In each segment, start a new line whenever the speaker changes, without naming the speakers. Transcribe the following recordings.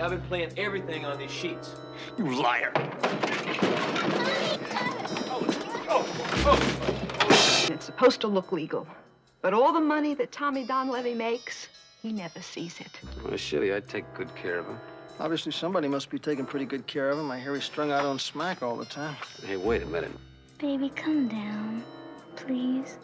I've been playing everything on these sheets.
You liar.
It's supposed to look legal, but all the money that Tommy Donlevy makes, he never sees it.
Well, Shilly, I'd take good care of him.
Obviously, somebody must be taking pretty good care of him. I hear he's strung out on smack all the time.
Hey, wait a minute.
Baby, come down, please.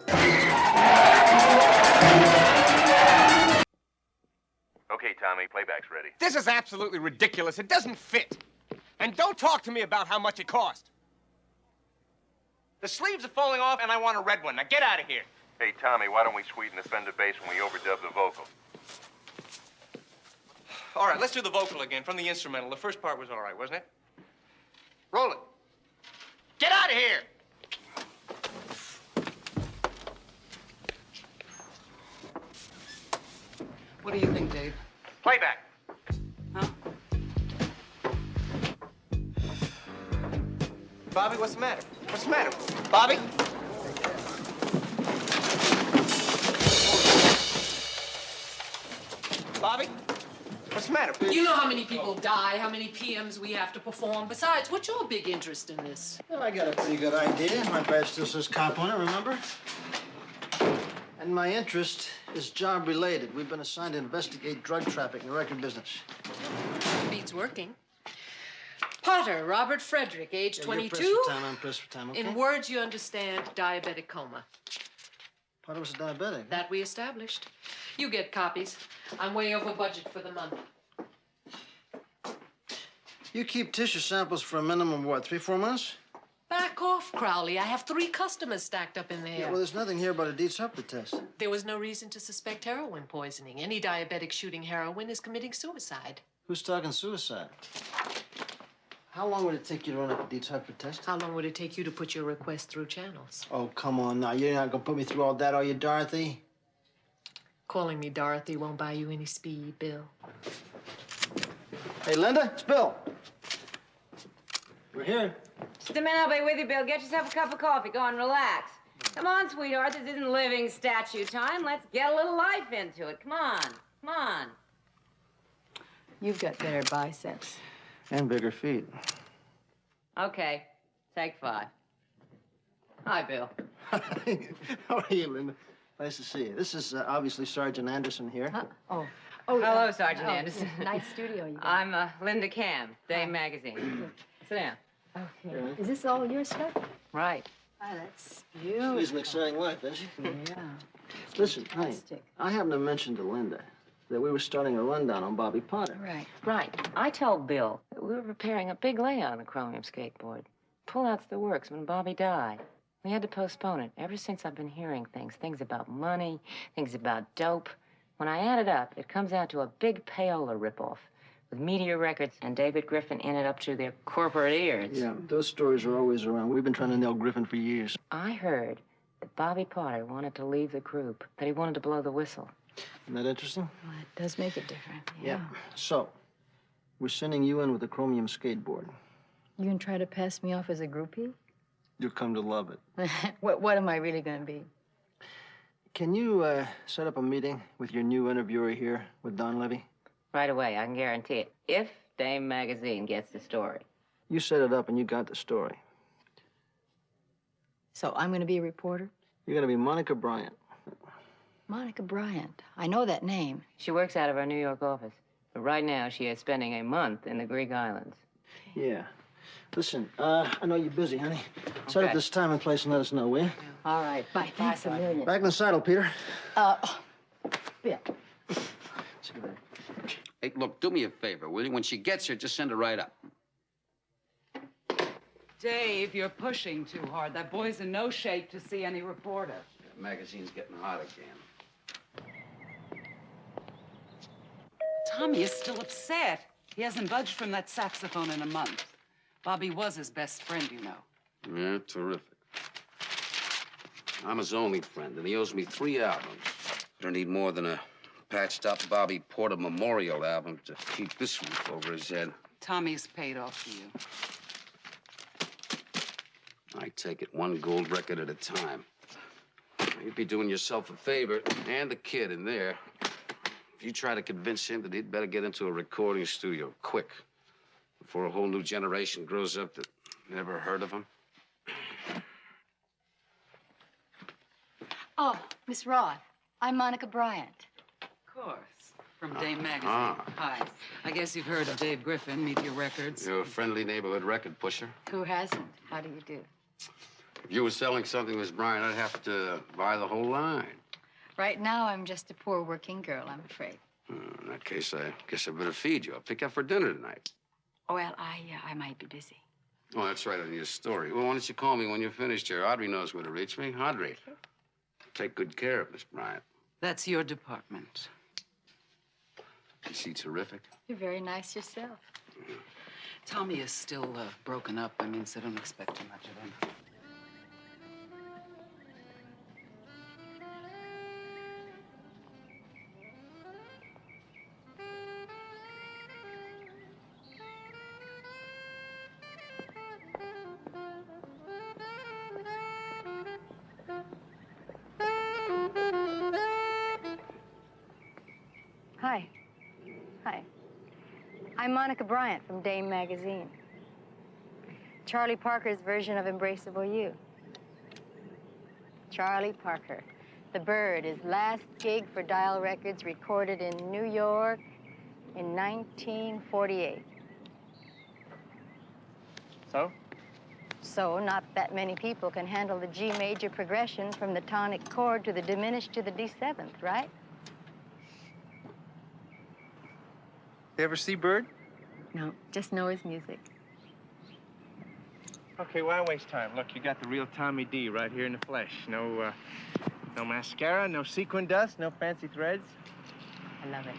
Okay, Tommy, playback's ready.
This is absolutely ridiculous. It doesn't fit. And don't talk to me about how much it cost. The sleeves are falling off, and I want a red one. Now get out of here.
Hey, Tommy, why don't we sweeten the Fender bass when we overdub the vocal?
All right, let's do the vocal again from the instrumental. The first part was all right, wasn't it? Roll it. Get out of here!
What do you think, Dave?
Playback.
Huh?
Bobby, what's the matter? What's the matter? Bobby? Bobby? What's the matter?
You know how many people die, how many PMs we have to perform. Besides, what's your big interest in this?
Well, I got a pretty good idea. My badge still says cop on it, remember? And my interest is job-related. We've been assigned to investigate drug trafficking in the record business.
Beats working. Potter, Robert Frederick, age 22.
You're pressed for time, I'm pressed for time, okay?
In words you understand, diabetic coma.
Potter was a diabetic.
That we established. You get copies. I'm way over budget for the month.
You keep tissue samples for a minimum of what, 3-4 months?
Back off, Crowley. I have 3 customers stacked up in there.
Yeah, well, there's nothing here about a Dietz-Hupper test.
There was no reason to suspect heroin poisoning. Any diabetic shooting heroin is committing suicide.
Who's talking suicide? How long would it take you to run up a Dietz-Hupper test?
How long would it take you to put your request through channels?
Oh, come on now. You're not gonna put me through all that, are you, Dorothy?
Calling me Dorothy won't buy you any speed, Bill.
Hey, Linda, it's Bill. We're here.
Just a minute, I'll be with you, Bill. Get yourself a cup of coffee. Go on, relax. Come on, sweetheart. This isn't living statue time. Let's get a little life into it. Come on. Come on.
You've got better biceps.
And bigger feet.
Okay. Take 5.
Hi, Bill.
How are you, Linda? Nice to see you. This is obviously Sergeant Anderson here.
Oh,
Hello, Sergeant Anderson.
Nice studio you got.
I'm Linda Cam, Dame Magazine. Sit down.
Okay. Is this all your stuff?
Right.
Oh, that's beautiful.
She's an exciting life, isn't she?
Yeah.
Listen, honey,
Fantastic.
I happened to mention to Linda that we were starting a rundown on Bobby Potter.
Right.
Right. I told Bill that we were preparing a big layout on the chromium skateboard. Pullout's the works when Bobby died. We had to postpone it. Ever since I've been hearing things about money, things about dope. When I add it up, it comes out to a big payola ripoff with Meteor Records and David Griffin in it up to their corporate ears.
Yeah, those stories are always around. We've been trying to nail Griffin for years.
I heard that Bobby Potter wanted to leave the group, that he wanted to blow the whistle.
Isn't that interesting?
Well, it does make it different. Yeah.
So, we're sending you in with a chromium skateboard.
You gonna try to pass me off as a groupie?
You'll come to love it.
What am I really gonna be?
Can you set up a meeting with your new interviewer here with Donlevy?
Right away, I can guarantee it. If Dame Magazine gets the story.
You set it up and you got the story.
So I'm gonna be a reporter?
You're gonna be Monica Bryant.
Monica Bryant. I know that name.
She works out of our New York office. But right now, she is spending a month in the Greek islands.
Yeah. Listen, I know you're busy, honey. Set up this time and place and let us know, will you?
All right.
Bye. Thanks a million.
Back in the saddle, Peter.
Yeah.
See you later.
Hey, look, do me a favor, will you? When she gets here, just send her right up.
Dave, you're pushing too hard. That boy's in no shape to see any reporter.
The magazine's getting hot again.
Tommy is still upset. He hasn't budged from that saxophone in a month. Bobby was his best friend, you know.
Yeah, terrific. I'm his only friend, and he owes me 3 albums. I don't need more than a patched-up Bobby Porter memorial album to keep this roof over his head.
Tommy's paid off for you.
I take it 1 gold record at a time. You'd be doing yourself a favor, and the kid in there, if You try to convince him that he'd better get into a recording studio quick before a whole new generation grows up that never heard of him.
Oh, Miss Roth, I'm Monica Bryant.
Of course. From Dame Magazine. Hi. I guess you've heard of Dave Griffin, Meteor Records.
You're a friendly neighborhood record pusher.
Who hasn't? How do you do?
If you were selling something, Miss Bryant, I'd have to buy the whole line.
Right now, I'm just a poor working girl, I'm afraid.
In that case, I guess I better feed you. I'll pick you up for dinner tonight.
Well, I might be busy.
Oh, that's right, on your story. Well, why don't you call me when you're finished here? Audrey knows where to reach me. Audrey. Take good care of Miss Bryant.
That's your department.
Is she terrific?
You're very nice yourself.
Tommy is still broken up. I mean, so don't expect too much of him.
Hi. Hi. I'm Monica Bryant from Dame Magazine. Charlie Parker's version of Embraceable You. Charlie Parker. The Bird, his last gig for Dial Records, recorded in New York in 1948.
So?
So, not that many people can handle the G major progression from the tonic chord to the diminished to the D7th, right?
You ever see Bird?
No, just know his music.
Okay, why waste time? Look, you got the real Tommy D right here in the flesh. No mascara, no sequin dust, no fancy threads.
I love it.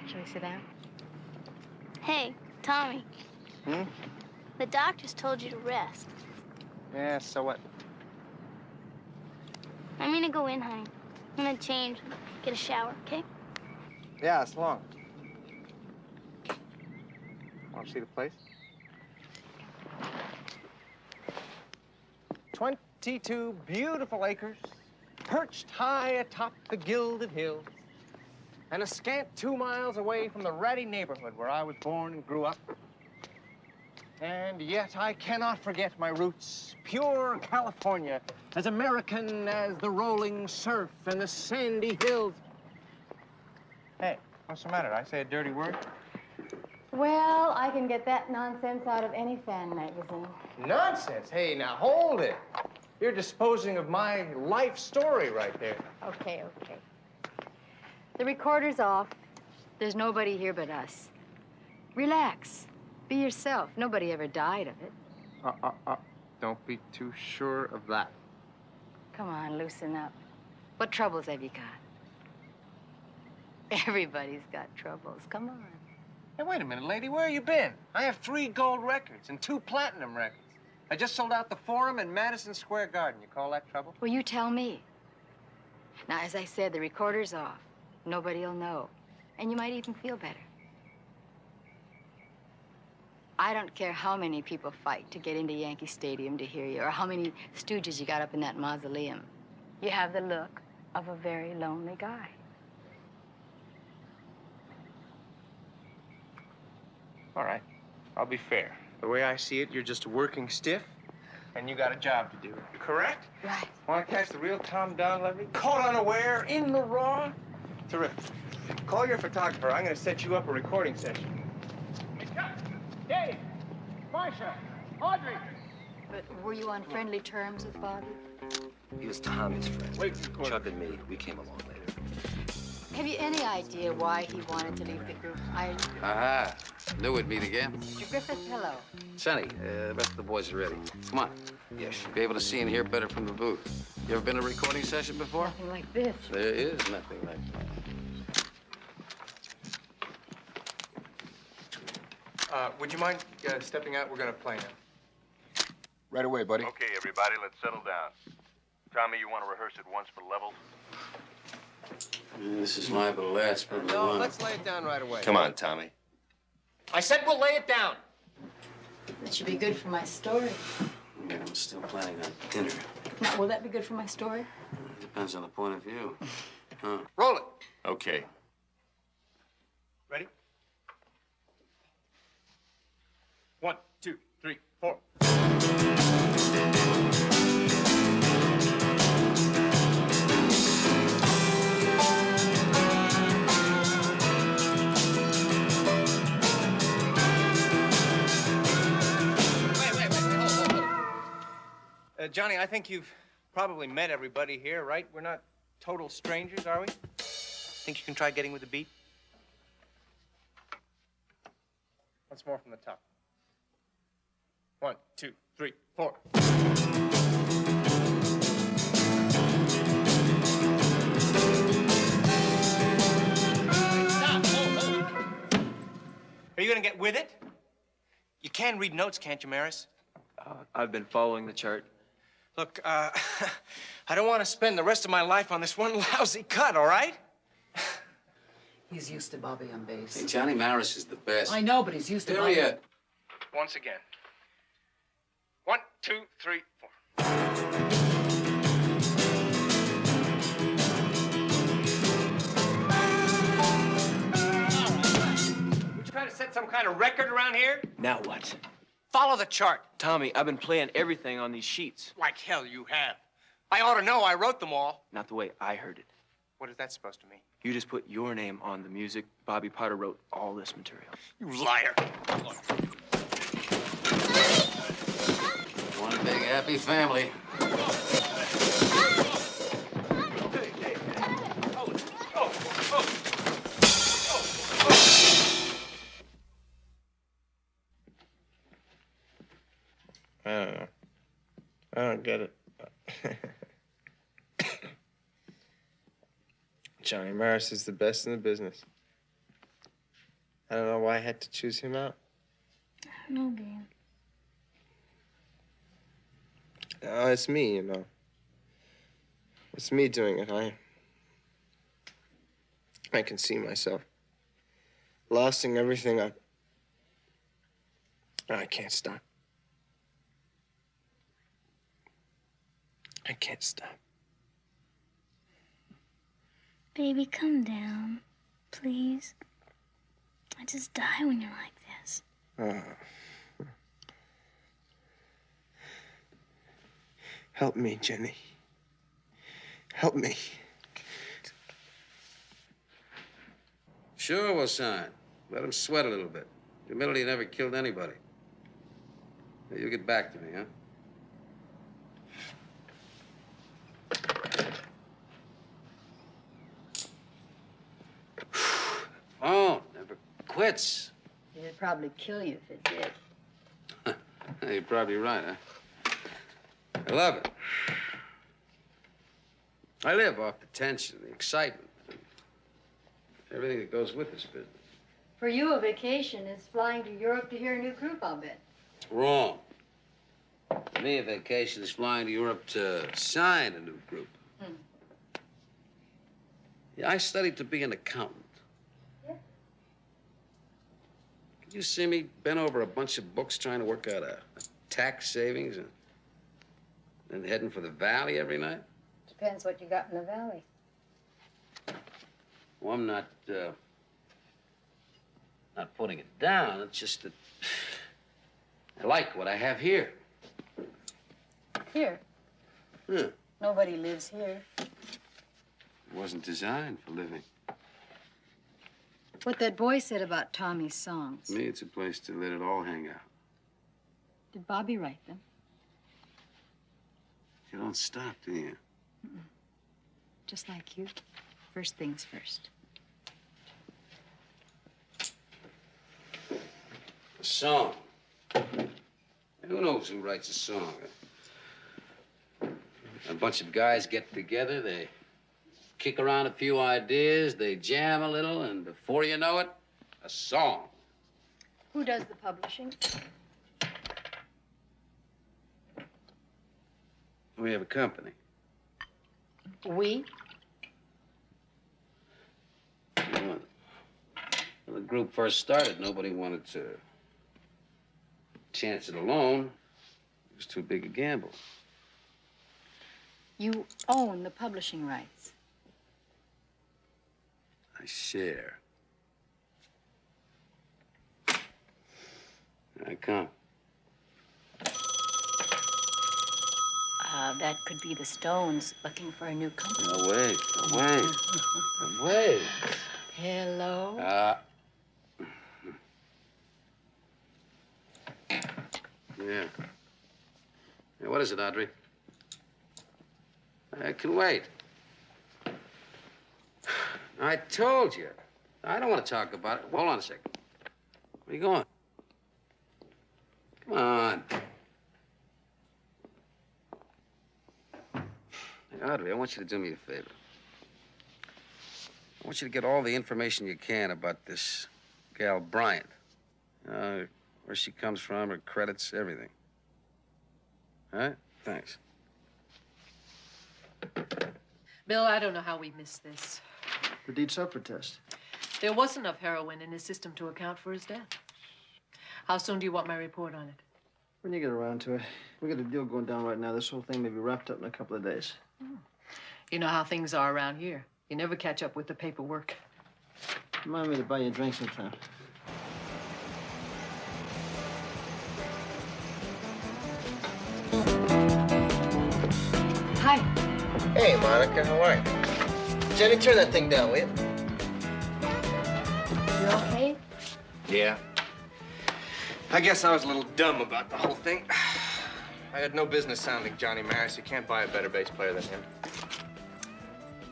Shall we sit down?
Hey, Tommy.
Hmm?
The doctors told you to rest.
Yeah, so what?
I'm gonna go in, honey. I'm gonna change, get a shower, okay?
Yeah, it's long. Want to see the place? 22 beautiful acres, perched high atop the gilded hills, and a scant 2 miles away from the ratty neighborhood where I was born and grew up. And yet I cannot forget my roots, pure California, as American as the rolling surf and the sandy hills. Hey, what's the matter? I say a dirty word?
Well, I can get that nonsense out of any fan magazine.
Nonsense. Hey, now hold it. You're disposing of my life story right there.
Okay, okay. The recorder's off. There's nobody here but us. Relax. Be yourself. Nobody ever died of it.
Don't be too sure of that.
Come on, loosen up. What troubles have you got? Everybody's got troubles. Come on.
Hey, wait a minute, lady. Where have you been? I have 3 gold records and 2 platinum records. I just sold out the Forum in Madison Square Garden. You call that trouble?
Well, you tell me. Now, as I said, the recorder's off. Nobody'll know. And you might even feel better. I don't care how many people fight to get into Yankee Stadium to hear you, or how many stooges you got up in that mausoleum. You have the look of a very lonely guy.
All right. I'll be fair. The way I see it, you're just a working stiff, and you got a job to do. Correct?
Right.
Want to catch the real Tom Donlevy? Caught unaware, in the raw? Terrific. Call your photographer. I'm going to set you up a recording session. Hey, Chuck! Dave! Marcia! Audrey!
But were you on friendly terms with Bobby?
He was Tommy's friend.
Wait,
Chuck and me, we came along later.
Have you any idea why he wanted to leave the group?
Aha. Knew we'd meet again.
Mr. Griffith, hello.
Sonny, the rest of the boys are ready. Come on.
Yes.
You'll be able to see and hear better from the booth. You ever been to a recording session before?
Nothing like this.
There is nothing like that.
Would you mind stepping out? We're going to play now.
Right away, buddy. Okay, everybody, let's settle down. Tommy, you want to rehearse it once for levels?
This is my last but
No,
one.
let's lay it down right away.
Come on, Tommy.
I said we'll lay it down.
That should be good for my story.
Yeah, I'm still planning on dinner.
Now, will that be good for my story?
Depends on the point of view. Huh?
Roll it.
Okay.
Ready? 1, 2, 3, 4. Johnny, I think you've probably met everybody here, right? We're not total strangers, are we? Think you can try getting with the beat? Once more from the top. 1, 2, 3, 4. Stop! Oh. Are you gonna get with it? You can read notes, can't you, Maris?
I've been following the chart.
Look, I don't want to spend the rest of my life on this one lousy cut, all right?
He's used to Bobby on bass.
Hey, Johnny Maris is the best.
I know, but he's used to Bobby.
Period.
Once again. 1, 2, 3, 4. We trying to set some kind of record around here?
Now what?
Follow the chart.
Tommy, I've been playing everything on these sheets.
Like hell you have. I ought to know. I wrote them all.
Not the way I heard it.
What is that supposed to mean?
You just put your name on the music. Bobby Potter wrote all this material.
You liar.
One big happy family.
I don't know. I don't get it. Johnny Maris is the best in the business. I don't know why I had to choose him out.
No, Dan.
No, it's me, you know. It's me doing it. I can see myself losing everything up. I can't stop. I can't stop.
Baby, come down, please. I just die when you're like this.
Help me, Jenny. Help me.
Sure, we'll sign. Let him sweat a little bit. Humility never killed anybody. Now, you get back to me, huh? Oh, never quits.
It'd probably kill you if it did.
You're probably right, huh? I love it. I live off the tension, the excitement, everything that goes with this business.
For you, a vacation is flying to Europe to hear a new group, I'll bet.
Wrong. For me, a vacation is flying to Europe to sign a new group. Yeah, I studied to be an accountant.
Yeah.
Could you see me bent over a bunch of books trying to work out a tax savings and then heading for the valley every night?
Depends what you got in the valley.
Well, I'm not putting it down. It's just that I like what I have here.
Here.
Huh.
Nobody lives here.
It wasn't designed for living.
What that boy said about Tommy's songs.
To me, it's a place to let it all hang out.
Did Bobby write them?
You don't stop, do you?
Just like you. First things first.
A song. Who knows who writes a song? A bunch of guys get together, they kick around a few ideas, they jam a little, and before you know it, a song.
Who does the publishing?
We have a company.
We?
When the group first started, nobody wanted to chance it alone. It was too big a gamble.
You own the publishing rights.
I share. Here I come.
That could be the Stones looking for a new company.
No way. No way. No way.
Hello?
Yeah. Yeah, what is it, Audrey? I can wait. I told you. I don't want to talk about it. Hold on a second. Where are you going? Come on. Hey, Audrey, I want you to do me a favor. I want you to get all the information you can about this gal Bryant. Where she comes from, her credits, everything. All right? Thanks.
Bill, I don't know how we missed this.
The deed suffer test.
There was enough heroin in his system to account for his death. How soon do you want my report on it?
When you get around to it. We got a deal going down right now. This whole thing may be wrapped up in a couple of days.
You know how things are around here. You never catch up with the paperwork.
Remind me to buy you a drink sometime.
Hi.
Hey, Monica, how are you? Jenny, turn that thing down, will you?
You okay?
Yeah. I guess I was a little dumb about the whole thing. I had no business sounding Johnny Maris. You can't buy a better bass player than him.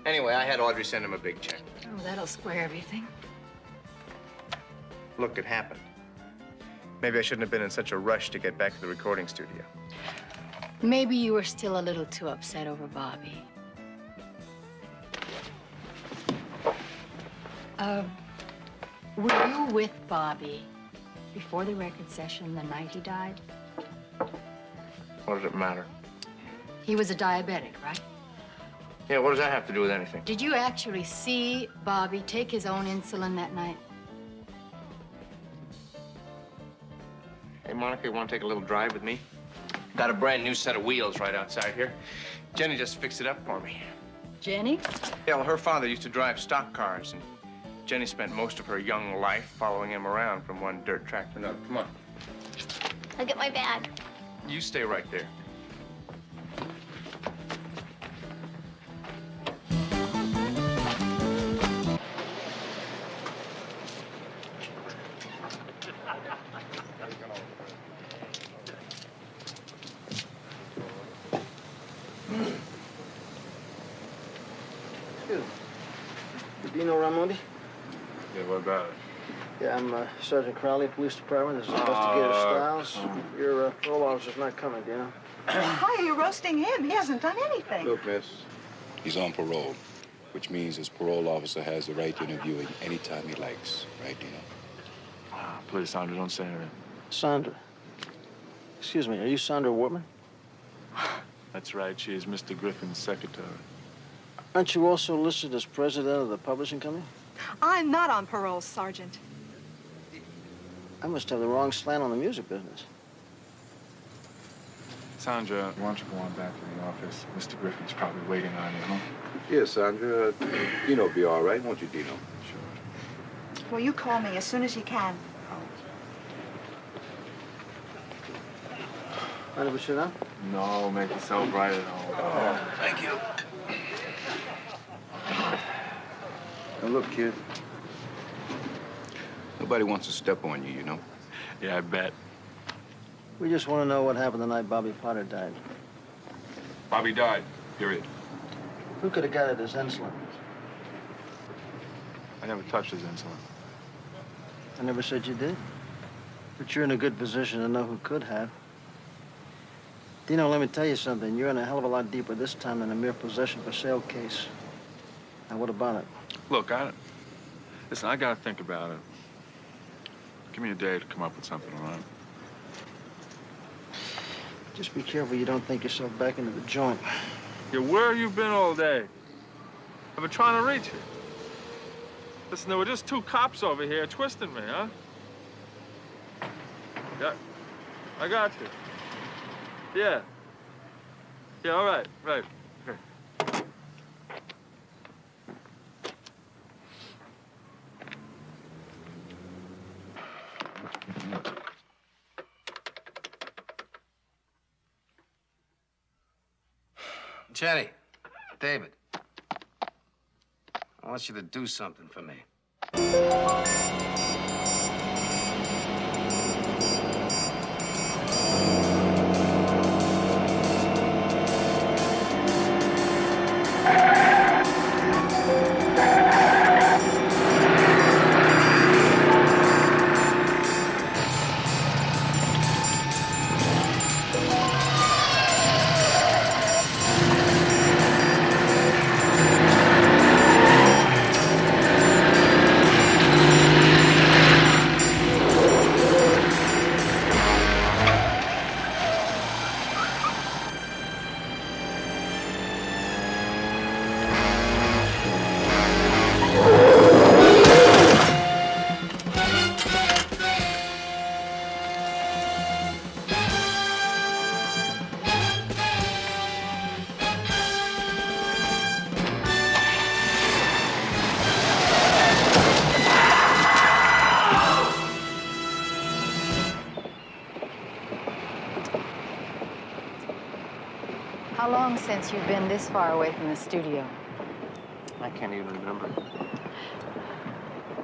Anyway, I had Audrey send him a big check.
Oh, that'll square everything.
Look, it happened. Maybe I shouldn't have been in such a rush to get back to the recording studio.
Maybe you were still a little too upset over Bobby. Were you with Bobby before the record session the night he died?
What does it matter?
He was a diabetic, right?
Yeah, what does that have to do with anything?
Did you actually see Bobby take his own insulin that night?
Hey, Monica, you want to take a little drive with me? Got a brand new set of wheels right outside here. Jenny just fixed it up for me.
Jenny?
Yeah, well, her father used to drive stock cars, and Jenny spent most of her young life following him around from one dirt track to another. Come on.
Look at my bag.
You stay right there.
Excuse me. Dino Ramondi?
Yeah, what about it?
Yeah, I'm Sergeant Crowley, Police Department. This is Investigator Stiles. Your parole officer's not coming, Dino.
Why are you roasting him? He hasn't done anything.
Look, miss.
He's on parole, which means his parole officer has the right to interview him anytime he likes. Right, Dino?
Please, Sandra, don't say anything.
Sandra. Excuse me, are you Sandra Wortman?
That's right. She is Mr. Griffin's secretary.
Aren't you also listed as president of the publishing company?
I'm not on parole, Sergeant.
I must have the wrong slant on the music business.
Sandra, why don't you go on back to the office? Mr. Griffin's probably waiting on you, huh?
Yes, Sandra. Dino will be all right, won't you, Dino?
Sure.
Well, you call me as soon as you can.
Mind if we sit down?
No, make yourself right at home.
Oh, thank you. Now, look, kid. Nobody wants to step on you, you know?
Yeah, I bet.
We just want to know what happened the night Bobby Potter died.
Bobby died, period.
Who could have got at his insulin?
I never touched his insulin.
I never said you did. But you're in a good position to know who could have. Dino, let me tell you something. You're in a hell of a lot deeper this time than a mere possession for sale case. Now, what about it?
Look, listen, I gotta think about it. Give me a day to come up with something, all right?
Just be careful you don't think yourself back into the joint.
Yeah, where have you been all day? I've been trying to reach you. Listen, there were just two cops over here twisting me, huh? Yeah, I got you. Yeah. Yeah, all right, right. Okay.
Jenny, David, I want you to do something for me.
How long since you've been this far away from the studio?
I can't even remember.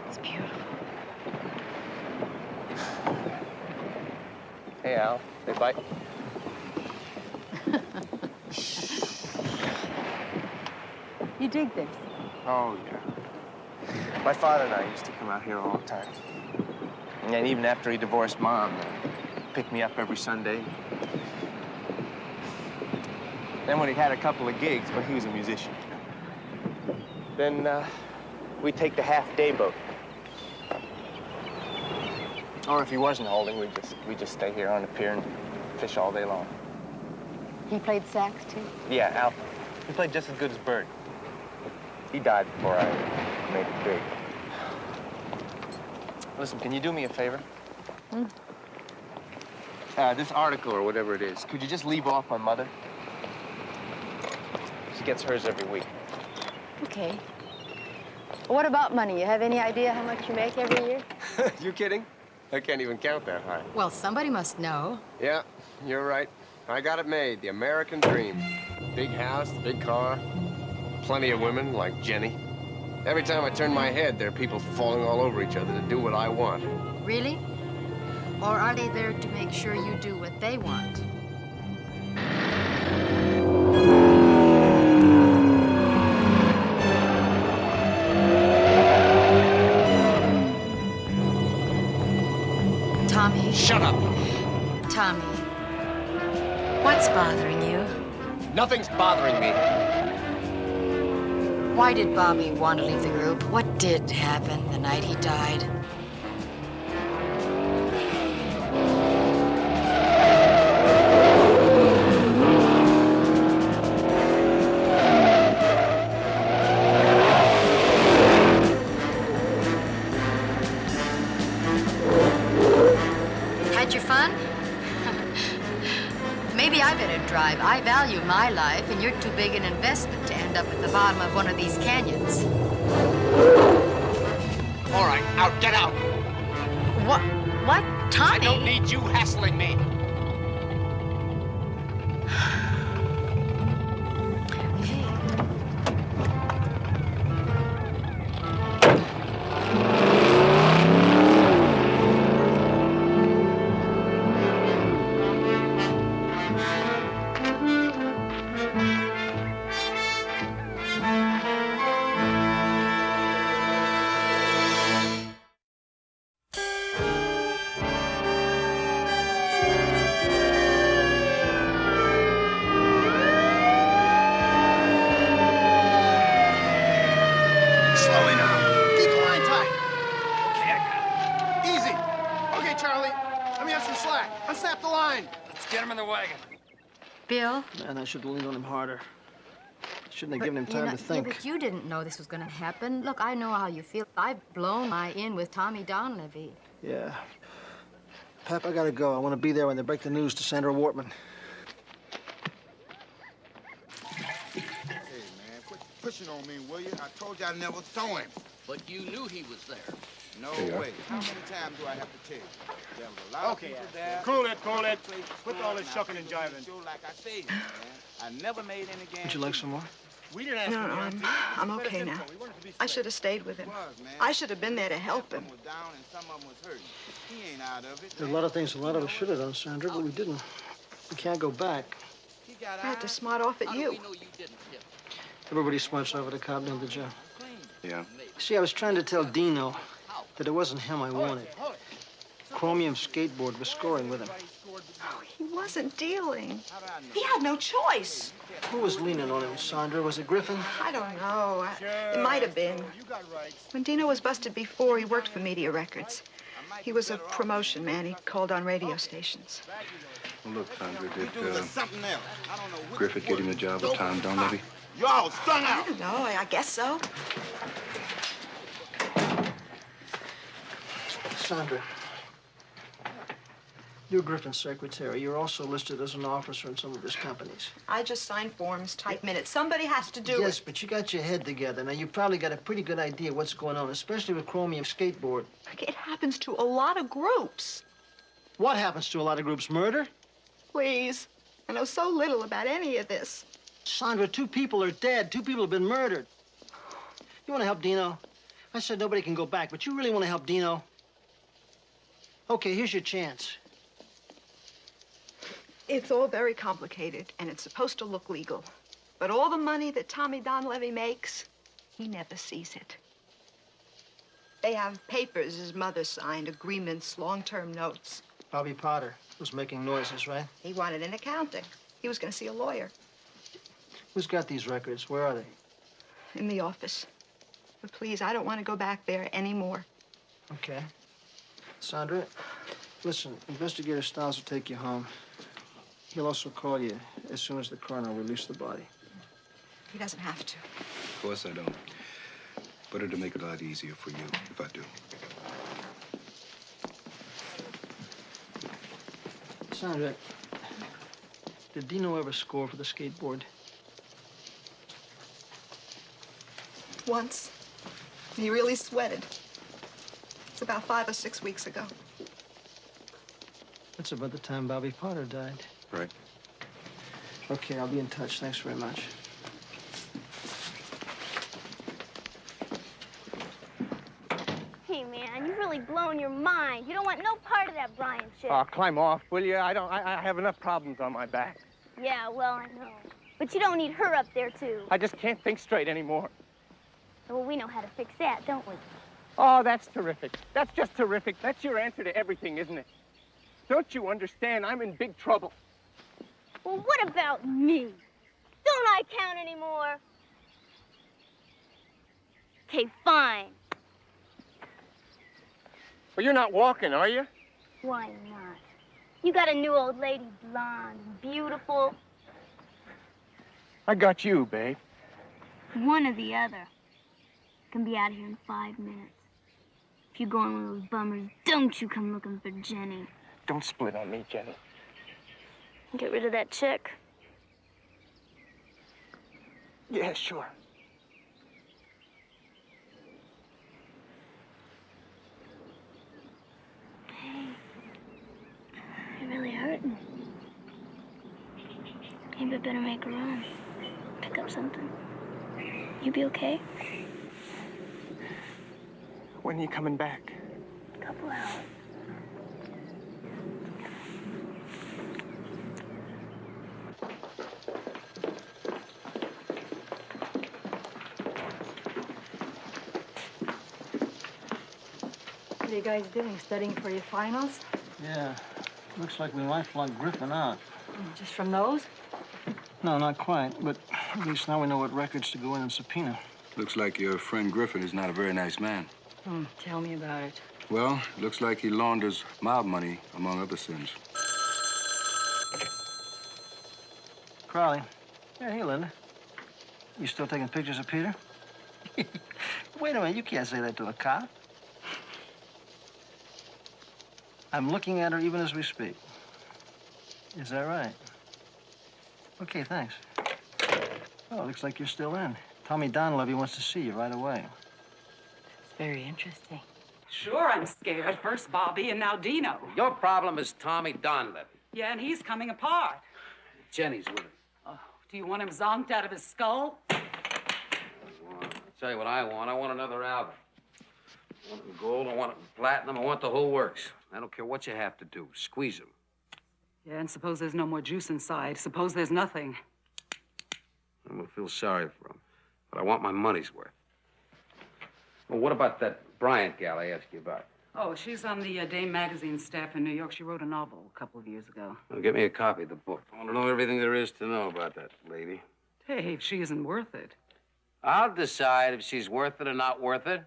It's beautiful.
Hey, Al. They bite?
You dig this?
Oh, yeah. My father and I used to come out here all the time. And even after he divorced Mom, picked me up every Sunday. Then when he had a couple of gigs, well, he was a musician. Then we'd take the half-day boat. Or if he wasn't holding, we'd just stay here on the pier and fish all day long.
He played sax, too?
Yeah, Al. He played just as good as Bird. He died before I made it big. Listen, can you do me a favor?
Hmm?
This article or whatever it is, could you just leave off my mother? She gets hers every week.
Okay. What about money? You have any idea how much you make every year?
You kidding? I can't even count that high.
Well, somebody must know.
Yeah, you're right. I got it made, the American dream. Big house, big car, plenty of women like Jenny. Every time I turn my head, there are people falling all over each other to do what I want.
Really? Or are they there to make sure you do what they want? Tommy.
Shut up!
Tommy. What's bothering you?
Nothing's bothering me.
Why did Bobby want to leave the group? What did happen the night he died? Had your fun? Maybe I better drive. I value my life, and you're too big an investment to end up at the bottom of one of these canyons.
All right, out, get out.
What? What? Tommy?
I don't need you hassling me.
Slowly now. Keep the line tight. Okay, I got it. Easy. Okay, Charlie. Let me have some slack. Unsnap the line. Let's get him in the wagon.
Bill?
Man, I should have leaned on him harder. Shouldn't have given him time to think.
Yeah, but you didn't know this was going to happen. Look, I know how you feel. I've blown my in with Tommy Donlevy.
Yeah. Pap, I gotta go. I want to be there when they break the news to Sandra Wortman.
Hey, man, quit pushing on me, will you? I told you I'd never throw him.
But you knew he was there.
No
There you are.
way. How many times do I have to tell you? There was a lot of people there.
Cool it, cool it. Quit all this shucking and jiving.
Like I say, man, I never made any guarantee.
Would you like some more?
We didn't ask
No,
for
no,
guarantees.
I'm
Let us
okay
in
now.
for. We wanted to be
I
straight.
should have stayed with him.
Was, man.
I should have been there to help him.
Some was down and some of them was hurting. He ain't out of it.
There are a lot of things a lot of us should have done, Sandra, but we didn't. We can't go back.
He got
I had to smart off at you.
Everybody smarts over the cop named the Joe.
Yeah.
See, I was trying to tell Dino that it wasn't him I wanted. Chromium Skateboard was scoring with him.
He wasn't dealing.
He had no choice.
Who was leaning on him, Sandra? Was it Griffin?
I don't know. It might have been. When Dino was busted before, he worked for Media Records. He was a promotion man. He called on radio stations.
Well, look, Sandra, did
something else. I don't know what
Griffith get him the job with Tom Dunleavy?
you all strung
I
out.
don't know. I guess so.
Sandra, you're Griffin's secretary. You're also listed as an officer in some of his companies.
I just sign forms, type minutes. Somebody has to do
Yes,
it.
but you got your head together. Now, you probably got a pretty good idea what's going on, especially with Chromium Skateboard.
It happens to a lot of groups.
What happens to a lot of groups? Murder?
Please. I know so little about any of this.
Sandra, 2 people are dead. 2 people have been murdered. You want to help Dino? I said nobody can go back, but you really want to help Dino? Okay, here's your chance.
It's all very complicated, and it's supposed to look legal. But all the money that Tommy Donlevy makes, he never sees it. They have papers his mother signed, agreements, long-term notes.
Bobby Potter was making noises, right?
He wanted an accounting. He was going to see a lawyer
Who's got these records? Where are they?
in the office. But please, I don't want to go back there anymore.
Okay. Sandra, listen, Investigator Stiles will take you home. He'll also call you as soon as the coroner will release the body.
He doesn't have to.
Of course I don't. But it'll make it a lot easier for you if I do.
Sandra, did Dino ever score for the skateboard?
Once. He really sweated. It's about 5 or 6 weeks ago.
That's about the time Bobby Potter died.
Right.
Okay, I'll be in touch. Thanks very much.
Hey, man, you've really blown your mind. You don't want no part of that Brian shit.
Oh, climb off, will you? I have enough problems on my back.
Yeah, well, I know. But you don't need her up there, too.
I just can't think straight anymore.
Well, we know how to fix that, don't we?
Oh, that's terrific. That's just terrific. That's your answer to everything, isn't it? Don't you understand? I'm in big trouble.
Well, what about me? Don't I count anymore? Okay, fine.
Well, you're not walking, are you?
Why not? You got a new old lady, blonde, and beautiful.
I got you, babe.
One or the other. Can be out of here in 5 minutes. If you go on one of those bummers, don't you come looking for Jenny.
Don't split on me, Jenny.
Get rid of that chick.
Yeah, sure.
Hey, you're really hurting. Maybe I better make a run. Pick up something. You be okay?
When are you coming back?
Couple hours.
What are you guys doing? Studying for your finals?
Yeah. Looks like we might flunk Griffin out.
Just from those?
No, not quite, but at least now we know what records to go in and subpoena.
Looks like your friend Griffin is not a very nice man.
Tell me about it.
Well, looks like he launders mob money, among other sins.
Crowley. Yeah, hey, Linda. You still taking pictures of Peter? Wait a minute, you can't say that to a cop. I'm looking at her even as we speak. Is that right? Okay, thanks. Oh, looks like you're still in. Tommy Donlevy wants to see you right away.
It's very interesting.
Sure, I'm scared. First Bobby and now Dino.
Your problem is Tommy Donlevy.
Yeah, and he's coming apart.
Jenny's with him.
Oh, do you want him zonked out of his skull?
I'll tell you what I want. I want another album. I want it in gold, I want it in platinum, I want the whole works. I don't care what you have to do. Squeeze him.
Yeah, and suppose there's no more juice inside. Suppose there's nothing.
I'm gonna feel sorry for him. But I want my money's worth. Well, what about that Bryant gal I asked you about?
Oh, she's on the Dame magazine staff in New York. She wrote a novel a couple of years ago.
Well, get me a copy of the book. I want to know everything there is to know about that lady.
Hey, if she isn't worth it.
I'll decide if she's worth it or not worth it.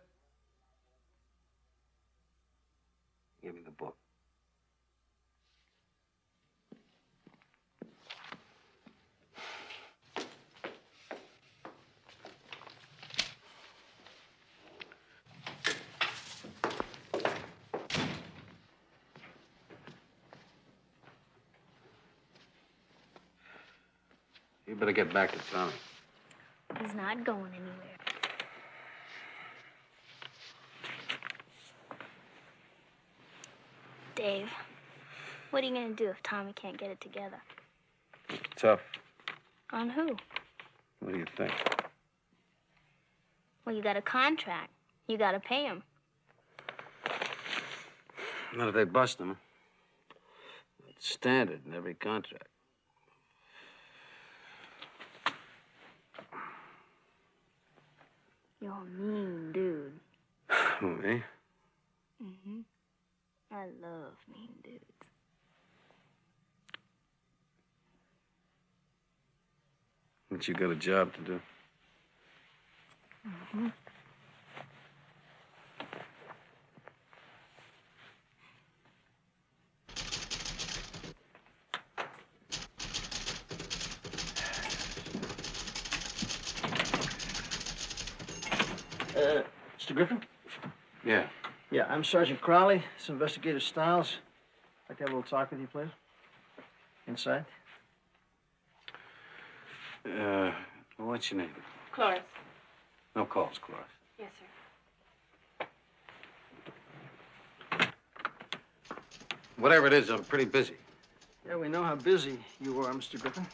Give me the book. You better get back to Tommy.
He's not going anywhere. Dave, what are you gonna do if Tommy can't get it together?
Tough.
On who?
What do you think?
Well, you got a contract. You gotta pay him.
Not if they bust him. It's standard in every contract.
You're a mean dude.
Who, me?
Mm-hmm. I love mean dudes.
But you got a job to do.
Mm-hmm.
Mr. Griffin?
Yeah.
Yeah, I'm Sergeant Crowley. It's Investigator Stiles. I'd like to have a little talk with you, please. Inside?
What's your name?
Cloris.
No calls, Cloris.
Yes, sir.
Whatever it is, I'm pretty busy.
Yeah, we know how busy you are, Mr. Griffin.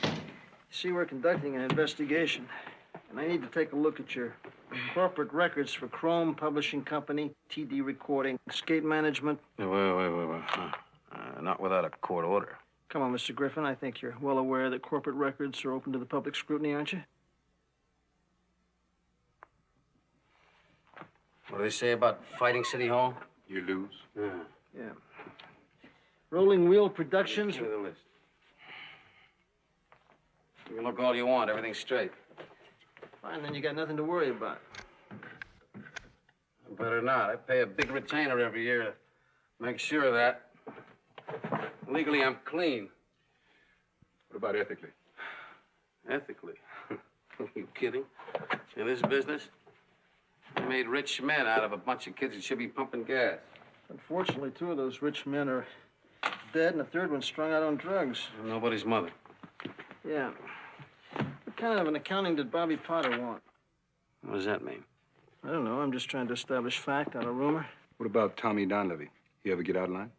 You see, we're conducting an investigation, and I need to take a look at your corporate records for Chrome Publishing Company, TD Recording, Skate Management.
Wait. Not without a court order.
Come on, Mr. Griffin. I think you're well aware that corporate records are open to the public scrutiny, aren't you?
What do they say about fighting City Hall?
You lose.
Yeah. Rolling Wheel Productions.
Give me the list. You can look all you want. Everything's straight.
Fine, then you got nothing to worry about.
Better not. I pay a big retainer every year to make sure of that. Legally, I'm clean.
What about ethically?
Ethically? Are you kidding? In this business, they made rich men out of a bunch of kids that should be pumping gas.
Unfortunately, two of those rich men are dead, and the third one's strung out on drugs.
Nobody's mother.
Yeah. What kind of an accounting did Bobby Potter want?
What does that mean?
I don't know. I'm just trying to establish fact, not a rumor.
What about Tommy Donlevy? You ever get out of line?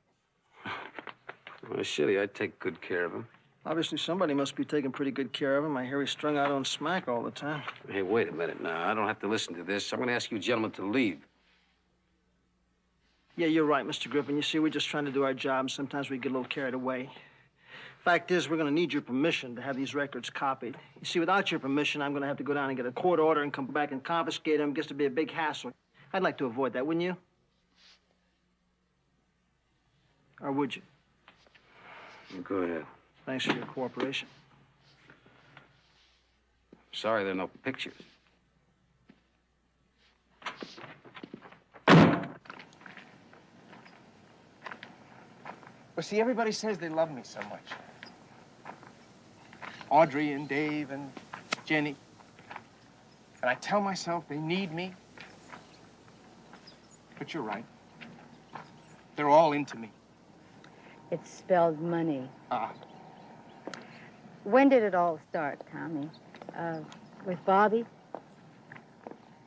Well, shitty, I take good care of him.
Obviously, somebody must be taking pretty good care of him. I hear he's strung out on smack all the time.
Hey, wait a minute now. I don't have to listen to this. I'm going to ask you gentlemen to leave.
Yeah, you're right, Mr. Griffin. You see, we're just trying to do our job. Sometimes we get a little carried away. Fact is, we're going to need your permission to have these records copied. You see, without your permission, I'm going to have to go down and get a court order and come back and confiscate them. It gets to be a big hassle. I'd like to avoid that, wouldn't you? Or would you?
Go ahead.
Thanks for your cooperation.
Sorry there are no pictures.
Well, see, everybody says they love me so much. Audrey and Dave and Jenny. And I tell myself they need me. But you're right. They're all into me.
It's spelled money.
Ah.
When did it all start, Tommy? With Bobby?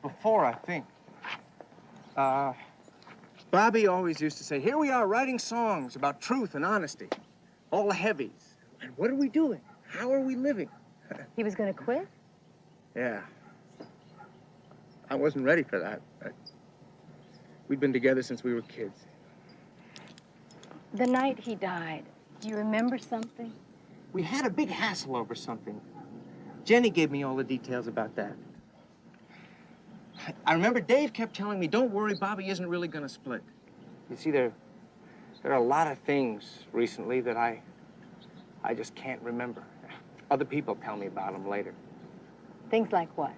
Before, I think. Bobby always used to say, here we are writing songs about truth and honesty. All the heavies. And what are we doing? How are we living?
He was gonna quit?
Yeah. I wasn't ready for that. But we'd been together since we were kids.
The night he died, do you remember something?
We had a big hassle over something. Jenny gave me all the details about that. I remember Dave kept telling me, don't worry, Bobby isn't really gonna split. You see, there are a lot of things recently that I just can't remember. Other people tell me about them later.
Things like what?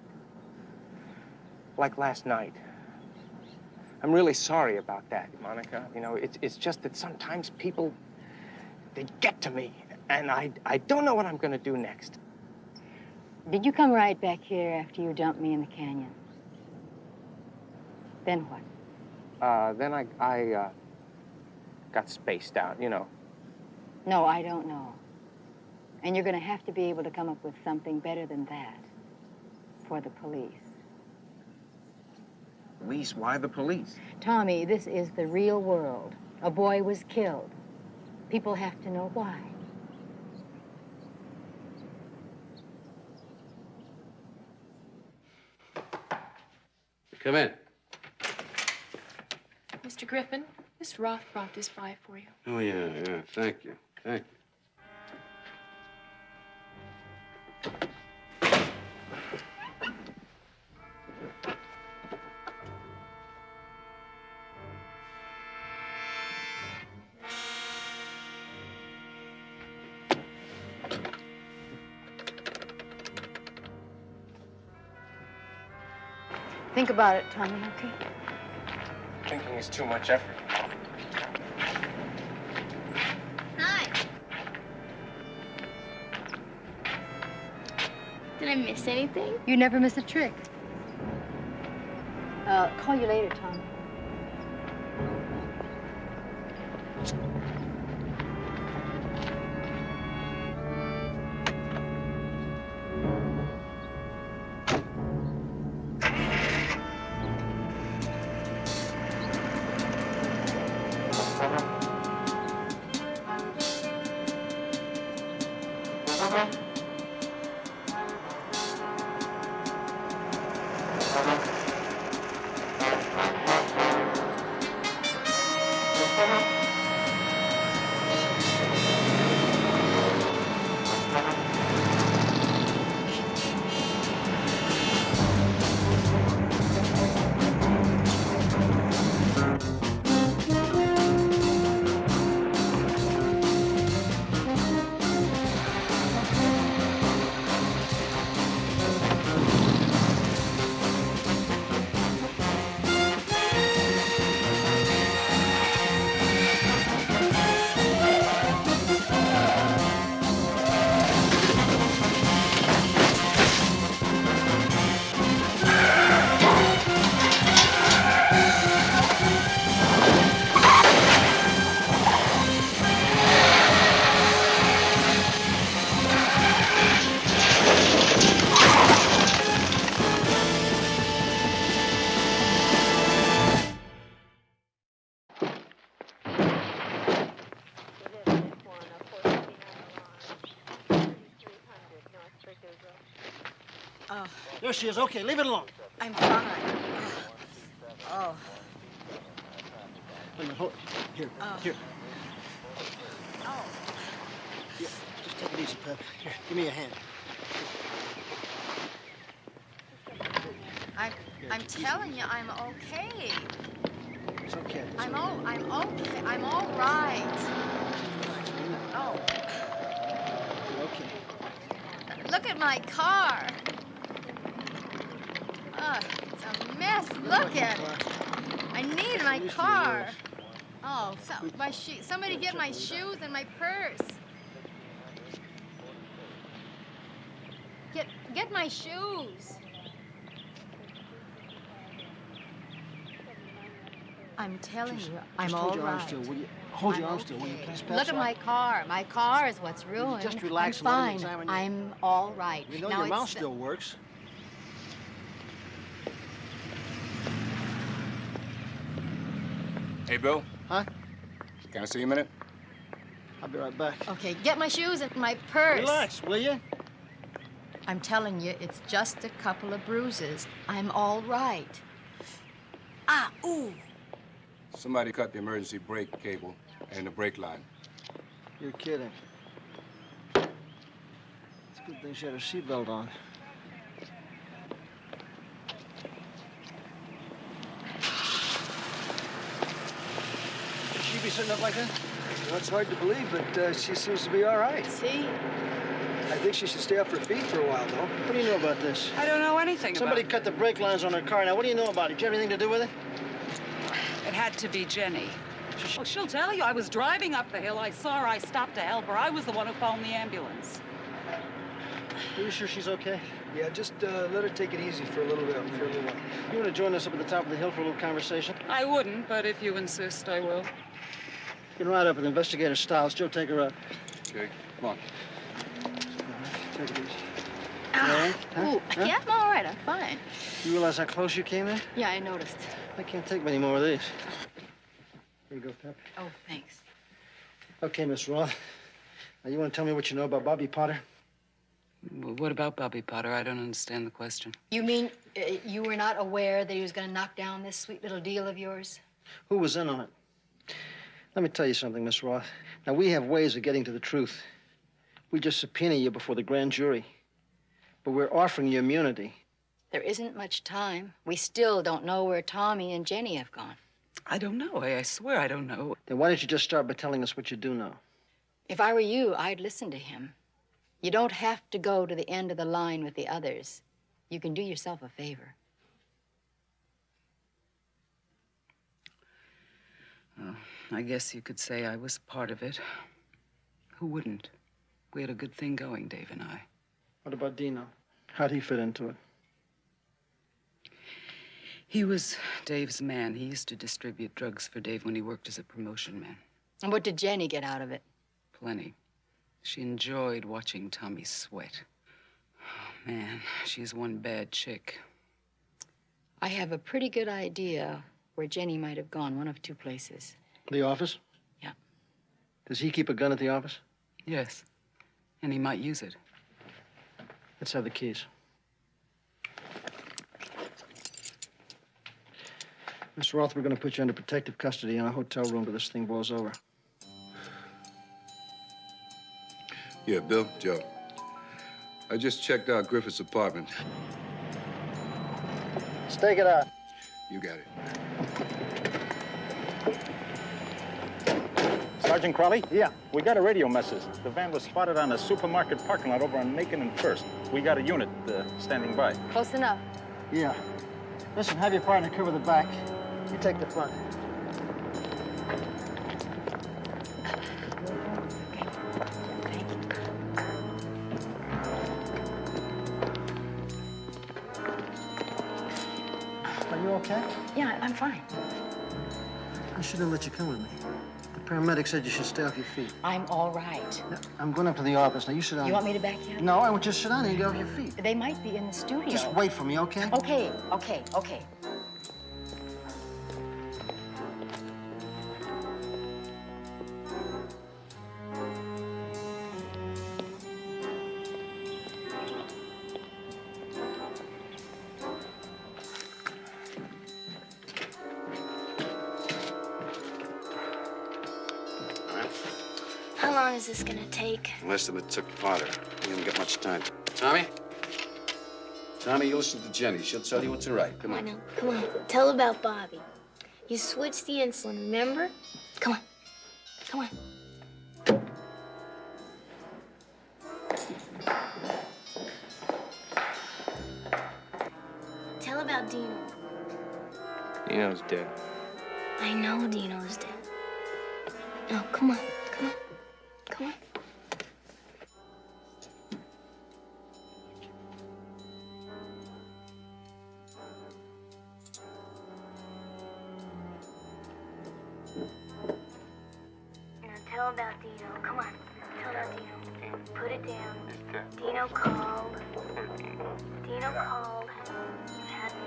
Like last night. I'm really sorry about that, Monica. You know, it's just that sometimes people, they get to me, and I don't know what I'm gonna do next.
Did you come right back here after you dumped me in the canyon? Then what?
Then I got spaced out, you know.
No, I don't know. And you're gonna have to be able to come up with something better than that for the police.
Police? Why the police?
Tommy, this is the real world. A boy was killed. People have to know why.
Come in.
Mr. Griffin, Miss Roth brought this by for you.
Oh, yeah. Thank you. Thank you.
Think about it, Tommy, okay?
Thinking is too much effort.
Hi. Did I miss anything?
You never miss a trick. Call you later, Tommy.
There she is. Okay, leave it alone.
I'm fine. Oh.
Wait a minute, hold. Here, here.
Oh.
Here, just take it easy, Pep. Here, give me a hand.
I'm telling you, I'm okay.
It's okay.
I'm okay. I'm all right. Oh.
You're okay.
Look at my car. It's a mess. Look at it. I need my car. Oh, somebody get my shoes and my purse. Get my shoes. I'm telling you, I'm all
hold your arm
right.
still, will you? Hold your arm still, will you, please?
Look at my car. My car is what's ruined.
Just relax
I'm
and let me
fine.
examine you.
I'm all right.
We know
Now
your
it's
mouth
the-
still works.
Hey, Bill.
Huh?
Can I see you a minute?
I'll be right back.
Okay, get my shoes and my purse.
Relax, will you?
I'm telling you, it's just a couple of bruises. I'm all right. Ah, ooh.
Somebody cut the emergency brake cable and the brake line.
You're kidding. It's a good thing she had her seatbelt on. Should she be sitting up like that?
Well, it's hard to believe, but she seems to be all right.
See?
I think she should stay off her feet for a while, though.
What do you know about this?
I don't know anything
Somebody
about
cut the brake lines on her car. Now, what do you know about it? Did you have anything to do with it?
it. Had to be Jenny. Well, she'll tell you. I was driving up the hill. I saw her. I stopped to help her. I was the one who phoned the ambulance.
Are you sure she's okay?
Yeah, just let her take it easy for a little while.
You want to join us up at the top of the hill for a little conversation?
I wouldn't, but if you insist, I will.
You can ride up with Investigator Stiles. Joe, take her up.
Okay, come on.
Take it easy.
Ah,
Huh?
ooh,
Huh?
yeah, I'm all right. I'm fine.
You realize how close you came in?
Yeah, I noticed.
I can't take many more of these. Here you go, Pep.
Oh, thanks.
Okay, Miss Roth. Now, you want to tell me what you know about Bobby Potter?
Well, what about Bobby Potter? I don't understand the question.
You mean you were not aware that he was going to knock down this sweet little deal of yours?
Who was in on it? Let me tell you something, Miss Roth. Now, we have ways of getting to the truth. We just subpoena you before the grand jury. But we're offering you immunity.
There isn't much time. We still don't know where Tommy and Jenny have gone.
I don't know. I swear I don't know.
Then why don't you just start by telling us what you do know?
If I were you, I'd listen to him. You don't have to go to the end of the line with the others. You can do yourself a favor.
Well, I guess you could say I was part of it. Who wouldn't? We had a good thing going, Dave and I.
What about Dino? How'd he fit into it?
He was Dave's man. He used to distribute drugs for Dave when he worked as a promotion man.
And what did Jenny get out of it?
Plenty. She enjoyed watching Tommy sweat. Oh, man, she's one bad chick.
I have a pretty good idea where Jenny might have gone, one of two places.
The office?
Yeah.
Does he keep a gun at the office?
Yes, and he might use it.
Let's have the keys. Miss Roth, we're going to put you under protective custody in a hotel room till this thing blows over.
Yeah, Bill, Joe. I just checked out Griffith's apartment.
Stake it out.
You got it.
Sergeant Crowley? Yeah. We got a radio message. The van was spotted on a supermarket parking lot over on Macon and First. We got a unit standing by.
Close enough.
Yeah. Listen, have your partner cover the back. You take the front. Are you okay?
Yeah, I'm fine.
I should have let you come with me. The paramedic said you should stay off your feet.
I'm all right.
Now, I'm going up to the office. Now, you sit down.
You want me to back you up?
No, I want you to sit down and get off your feet.
They might be in the studio.
Just wait for me, okay?
Okay, okay, okay.
How long is this gonna take?
Less than it took Potter. We haven't got much time. Tommy? Tommy, you listen to Jenny. She'll tell you what's right. Come
I
on.
know. Come on. Tell about Bobby. You switched the insulin, remember? Come on. Come on. Tell about Dino.
Dino's dead.
I know Dino's dead. No, come on. Come on. Come on. Now tell about Dino. Come on. Tell about Dino. Put it down. Dino called. Dino called.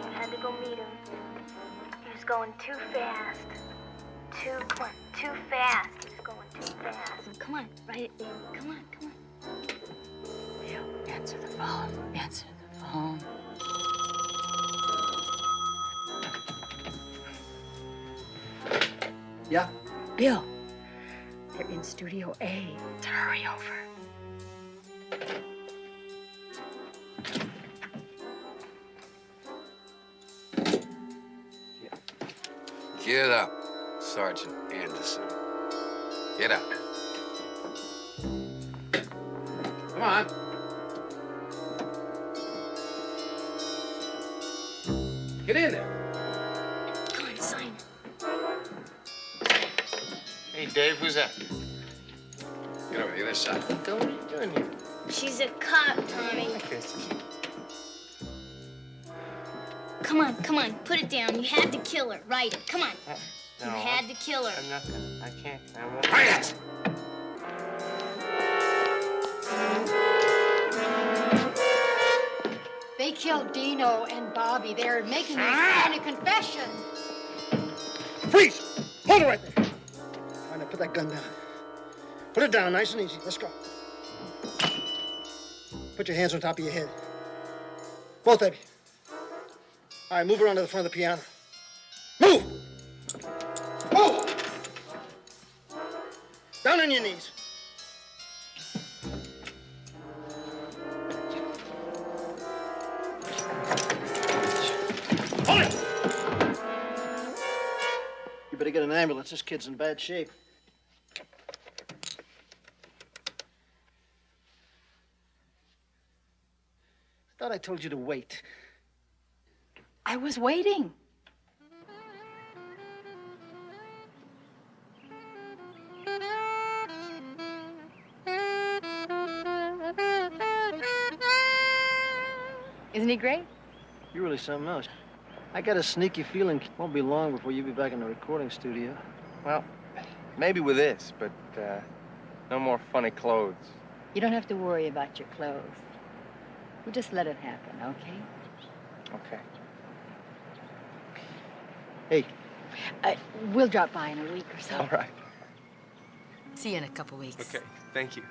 You had to go meet him. He was going too fast. too quick, too fast. He's going too fast. Come on, write it, baby. Come on, come on.
Bill, answer the phone. Answer the phone.
Yeah?
Bill, they're in Studio A. Hurry over.
Get up, Sergeant Anderson. Get up. Come on. Get in there.
Come on, sign.
Hey, Dave, who's that?
Get over here, this side.
What are you doing here?
She's a cop, Tommy. Come on, put it down. You had to kill her. Write it. Come on.
No,
You had to kill her.
I'm not gonna. I can't. I won't.
Write it!
They killed Dino and Bobby. They're making me sign a confession.
Freeze! Hold it right there. All right, now put that gun down. Put it down nice and easy. Let's go. Put your hands on top of your head. Both of you. All right, move around to the front of the piano. Move! Move! Down on your knees. Hold it! You better get an ambulance. This kid's in bad shape. Thought I told you to wait.
I was waiting. Isn't he great?
You're really something else. I got a sneaky feeling it won't be long before you'll be back in the recording studio.
Well, maybe with this, but no more funny clothes.
You don't have to worry about your clothes. We'll just let it happen, okay?
Okay.
Hey.
We'll drop by in a week or so.
All right.
See you in a couple weeks.
Okay. Thank you.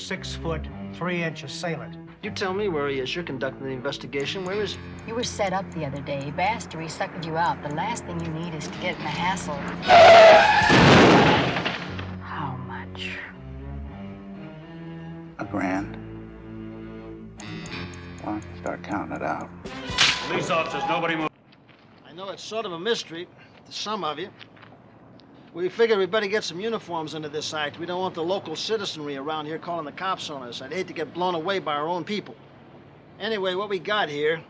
6 foot 3 inch assailant.
You tell me where he is. You're conducting the investigation. Where is he?
You were set up the other day. Bastary suckered you out. The last thing you need is to get in a hassle. How much?
$1,000. Well, start counting it out.
Police officers, nobody move. I know it's sort of a mystery to some of you. We figured we'd better get some uniforms into this act. We don't want the local citizenry around here calling the cops on us. I'd hate to get blown away by our own people. Anyway, what we got here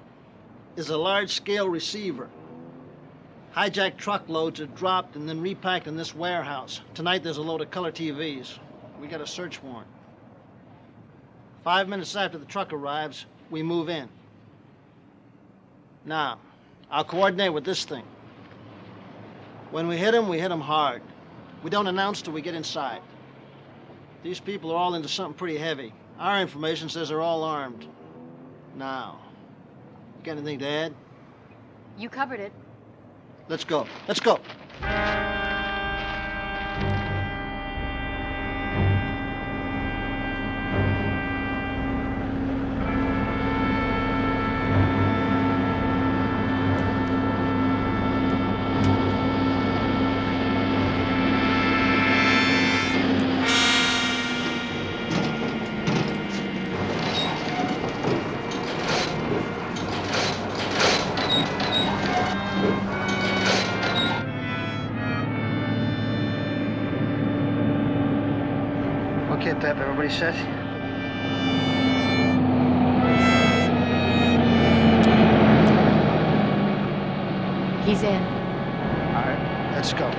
is a large-scale receiver. Hijacked truckloads are dropped and then repacked in this warehouse. Tonight, there's a load of color TVs. We got a search warrant. 5 minutes after the truck arrives, we move in. Now, I'll coordinate with this thing. When we hit him hard. We don't announce till we get inside. These people are all into something pretty heavy. Our information says they're all armed. Now, you got anything to add?
You covered it.
Let's go. Let's go. Okay, Pep, everybody set?
He's in.
All right, let's go.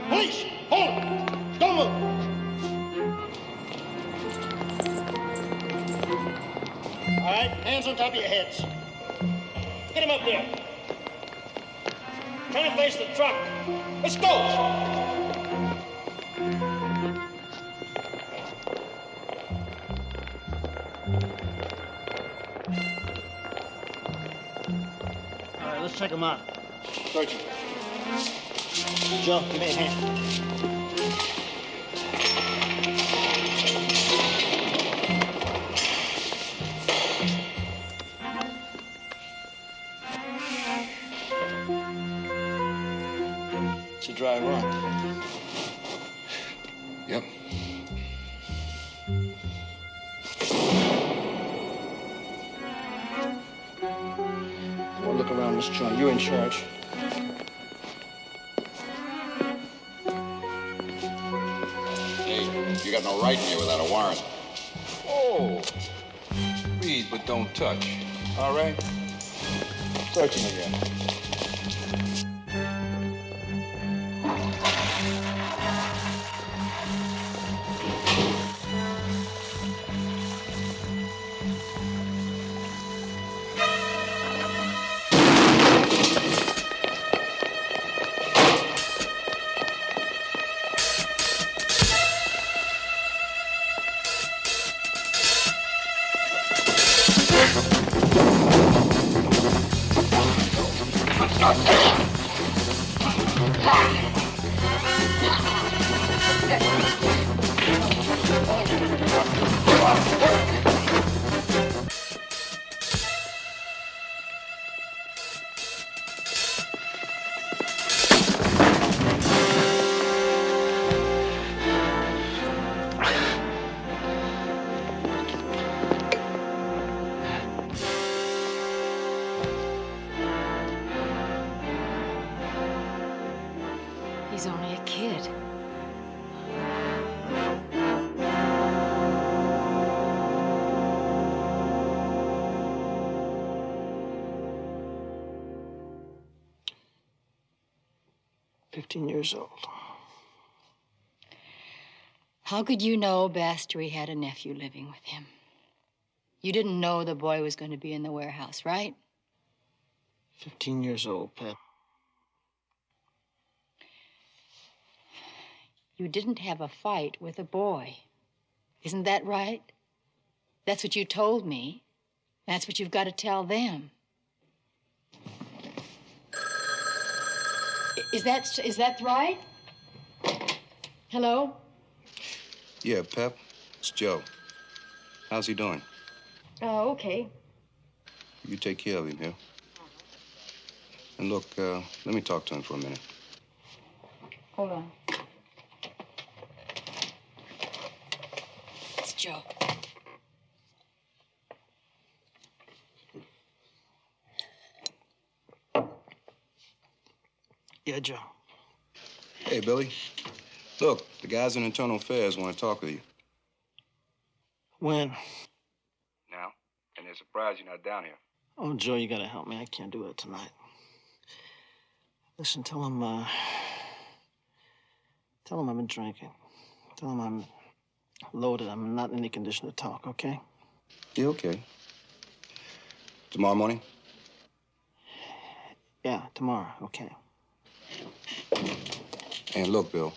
Police! Hold! Don't move! All right, hands on top of your heads. Get him up there. Try to face the truck. Let's go! All right, let's check him out. Search him. Joe, give me a hand. It's a dry run.
Yep.
We'll look around this joint. You're in charge.
You got no right in here without a warrant. Oh. Read, but don't touch. All right? Searching again.
He's only a kid.
$15 old.
How could you know Bastry had a nephew living with him? You didn't know the boy was going to be in the warehouse, right?
15 years old, Pep.
You didn't have a fight with a boy. Isn't that right? That's what you told me. That's what you've got to tell them. Is that right? Hello?
Yeah, Pep. It's Joe. How's he doing?
Oh, okay.
You take care of him here. And look, let me talk to him for a minute.
Hold on. It's Joe.
Yeah, Joe.
Hey, Billy. Look, the guys in Internal Affairs want to talk with you.
When?
Now? And they're surprised you're not down here.
Oh, Joe, you gotta help me. I can't do it tonight. Listen, tell them I've been drinking. Tell them I'm loaded. I'm not in any condition to talk, okay?
Yeah, okay. Tomorrow morning?
Yeah, tomorrow, okay.
And look, Bill,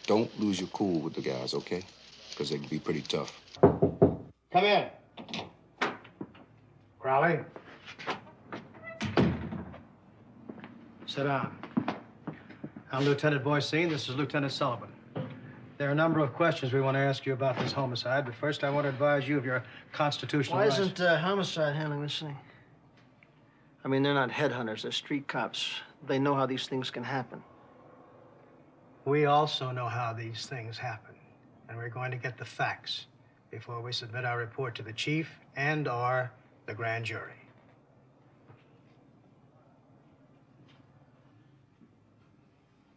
don't lose your cool with the guys, okay? Because they can be pretty tough.
Come in. Crowley. Sit down. I'm Lieutenant Boycine. This is Lieutenant Sullivan. There are a number of questions we want to ask you about this homicide, but first I want to advise you of your constitutional rights.
Why isn't homicide handling this thing? I mean, they're not headhunters. They're street cops. They know how these things can happen.
We also know how these things happen, and we're going to get the facts before we submit our report to the chief and/or the grand jury.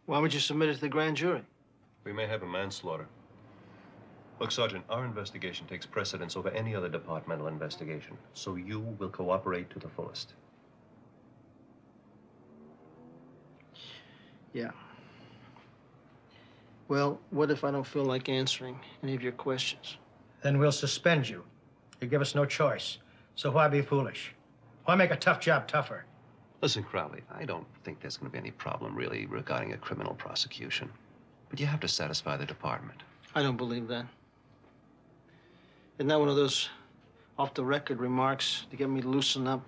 Why would you submit it to the grand jury?
We may have a manslaughter. Look, Sergeant, our investigation takes precedence over any other departmental investigation, so you will cooperate to the fullest.
Yeah. Well, what if I don't feel like answering any of your questions?
Then we'll suspend you. You give us no choice. So why be foolish? Why make a tough job tougher?
Listen, Crowley, I don't think there's going to be any problem, really, regarding a criminal prosecution. But you have to satisfy the department.
I don't believe that. Isn't that one of those off-the-record remarks to get me to loosen up?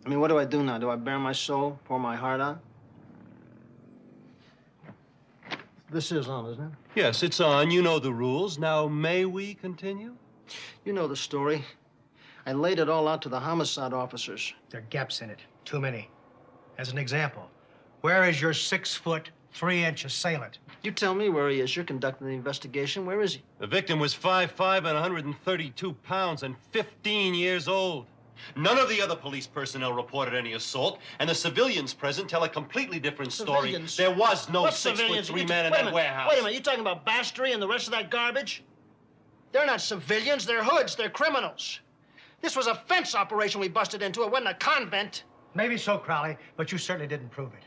I mean, what do I do now? Do I bare my soul, pour my heart out? This is on, isn't it?
Yes, it's on. You know the rules. Now, may we continue?
You know the story. I laid it all out to the homicide officers.
There are gaps in it. Too many. As an example, where is your 6-foot, 3-inch assailant?
You tell me where he is. You're conducting the investigation. Where is he?
The victim was 5'5" and 132 pounds and 15 years old. None of the other police personnel reported any assault, and the civilians present tell a completely different story.
Civilians?
There was no
What
6'3" man in that warehouse.
Wait a minute. You talking about Bastry and the rest of that garbage? They're not civilians. They're hoods. They're criminals. This was a fence operation we busted into. It wasn't a convent.
Maybe so, Crowley, but you certainly didn't prove it.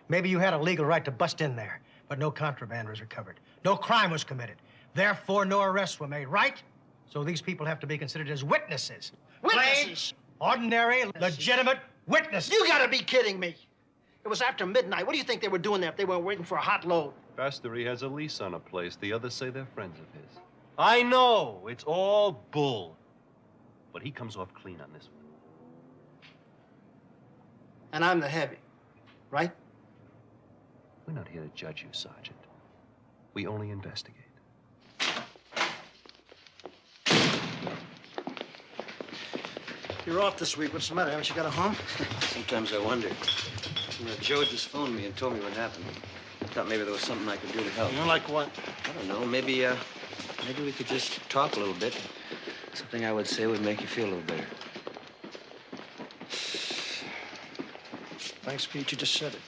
Maybe you had a legal right to bust in there, but no contraband was recovered. No crime was committed. Therefore, no arrests were made, right? So these people have to be considered as witnesses.
Witnesses?
Plain, ordinary, legitimate witnesses.
You gotta be kidding me. It was after midnight. What do you think they were doing there if they weren't waiting for a hot load?
Bastary has a lease on a place. The others say they're friends of his. I know. It's all bull. But he comes off clean on this one.
And I'm the heavy, right?
We're not here to judge you, Sergeant. We only investigate.
You're off this week. What's the matter? Haven't you got a home?
Sometimes I wonder. You know, Joe just phoned me and told me what happened. I thought maybe there was something I could do to help.
You know, like what?
I don't know. Maybe we could just talk a little bit. Something I would say would make you feel a little better.
Thanks, Pete. You just said it.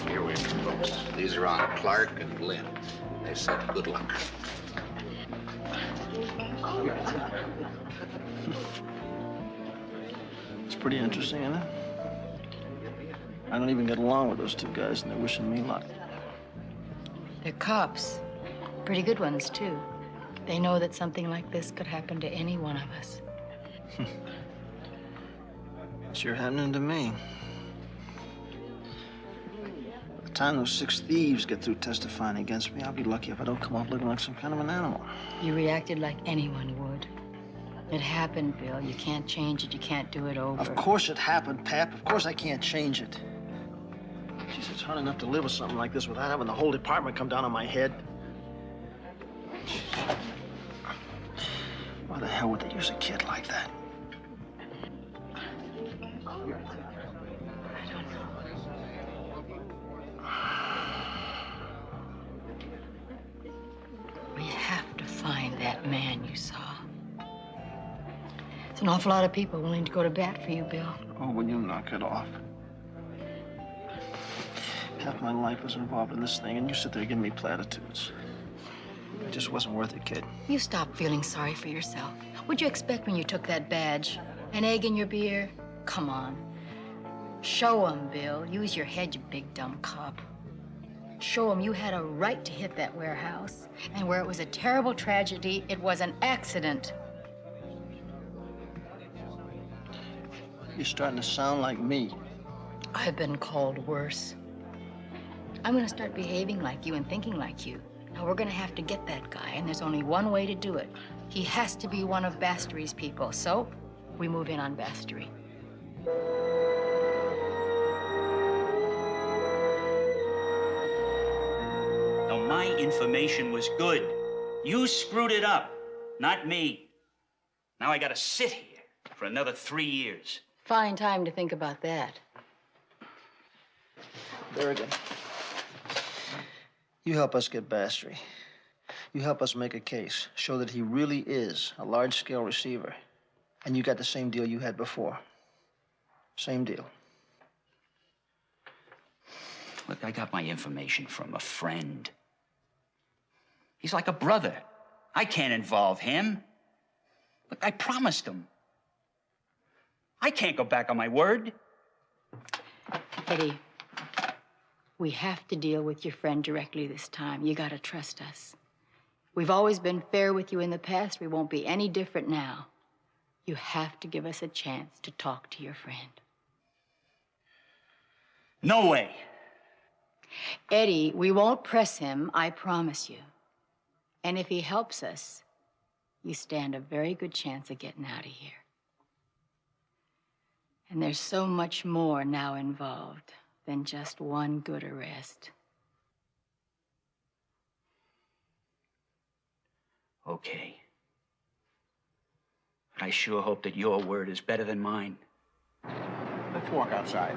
Here we go, folks. These are on Clark and Lynn. They said good luck.
It's pretty interesting, isn't it? I don't even get along with those two guys, and they're wishing me luck.
They're cops. Pretty good ones, too. They know that something like this could happen to any one of us.
Sure happening to me. By the time those 6 thieves get through testifying against me, I'll be lucky if I don't come off looking like some kind of an animal.
You reacted like anyone would. It happened, Bill. You can't change it. You can't do it over.
Of course it happened, Pap. Of course I can't change it. Jeez, it's hard enough to live with something like this without having the whole department come down on my head. Why the hell would they use a kid like that?
We have to find that man you saw. There's an awful lot of people willing to go to bat for you, Bill.
Oh, will you knock it off? Half my life was involved in this thing, and you sit there giving me platitudes. It just wasn't worth it, kid.
You stop feeling sorry for yourself. What'd you expect when you took that badge? An egg in your beer? Come on. Show 'em, Bill. Use your head, you big dumb cop. Show 'em you had a right to hit that warehouse. And where it was a terrible tragedy, it was an accident.
You're starting to sound like me.
I've been called worse. I'm gonna start behaving like you and thinking like you. Now, we're gonna have to get that guy, and there's only one way to do it. He has to be one of Bastry's people, so we move in on Bastry.
No, my information was good. You screwed it up, not me. Now I gotta sit here for another 3 years.
Fine time to think about that.
Berrigan, you help us get Bastry. You help us make a case, show that he really is a large-scale receiver. And you got the same deal you had before. Same deal.
Look, I got my information from a friend. He's like a brother. I can't involve him. Look, I promised him. I can't go back on my word.
Eddie, we have to deal with your friend directly this time. You gotta trust us. We've always been fair with you in the past. We won't be any different now. You have to give us a chance to talk to your friend.
No way.
Eddie, we won't press him, I promise you. And if he helps us, you stand a very good chance of getting out of here. And there's so much more now involved than just one good arrest.
Okay. But I sure hope that your word is better than mine.
Let's walk outside.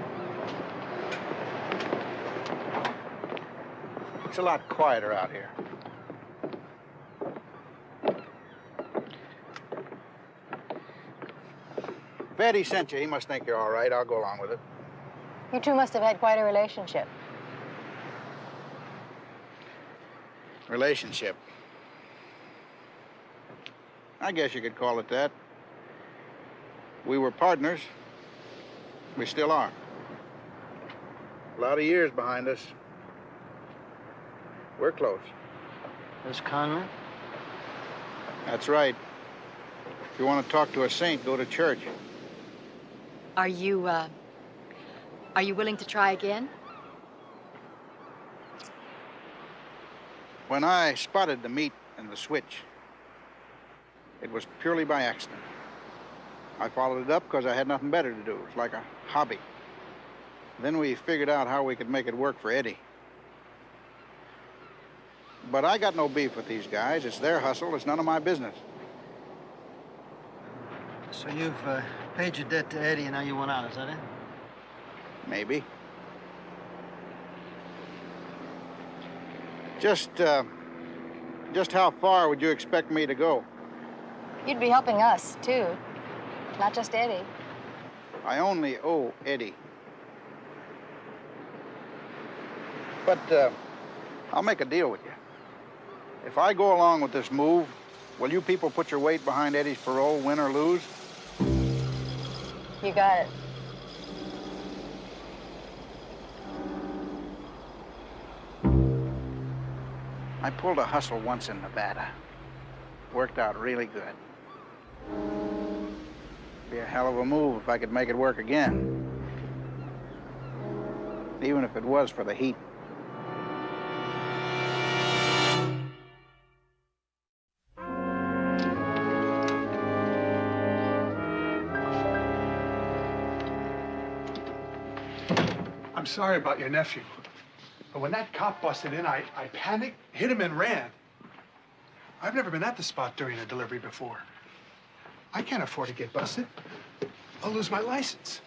It's a lot quieter out here. If Eddie sent you, he must think you're all right. I'll go along with it.
You two must have had quite a relationship.
Relationship. I guess you could call it that. We were partners. We still are. A lot of years behind us. We're close.
This conman?
That's right. If you want to talk to a saint, go to church.
Are you willing to try again?
When I spotted the meat and the switch, it was purely by accident. I followed it up because I had nothing better to do. It was like a hobby. Then we figured out how we could make it work for Eddie. But I got no beef with these guys. It's their hustle. It's none of my business.
So you've paid your debt to Eddie and now you want out, is that it?
Maybe. Just how far would you expect me to go?
You'd be helping us, too. Not just Eddie.
I only owe Eddie. But I'll make a deal with you. If I go along with this move, will you people put your weight behind Eddie's parole, win or lose?
You got it.
I pulled a hustle once in Nevada. Worked out really good. Be a hell of a move if I could make it work again. Even if it was for the heat.
I'm sorry about your nephew. But when that cop busted in, I panicked, hit him, and ran. I've never been at the spot during a delivery before. I can't afford to get busted. I'll lose my license.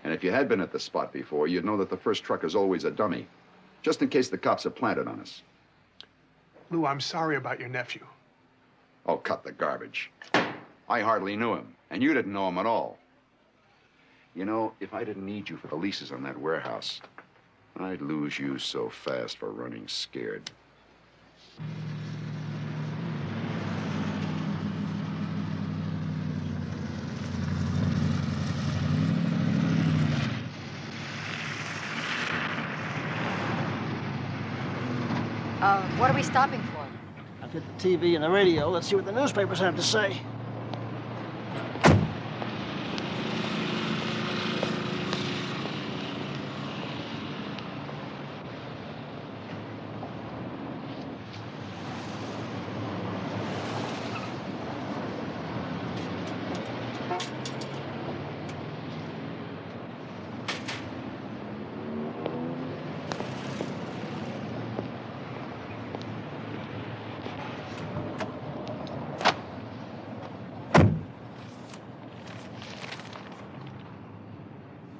And if you had been at the spot before, you'd know that the first truck is always a dummy, just in case the cops are planted on us.
Lou, I'm sorry about your nephew.
Oh, cut the garbage. I hardly knew him, and you didn't know him at all. You know, if I didn't need you for the leases on that warehouse, I'd lose you so fast for running scared.
What are we stopping for?
I've hit the TV and the radio. Let's see what the newspapers have to say.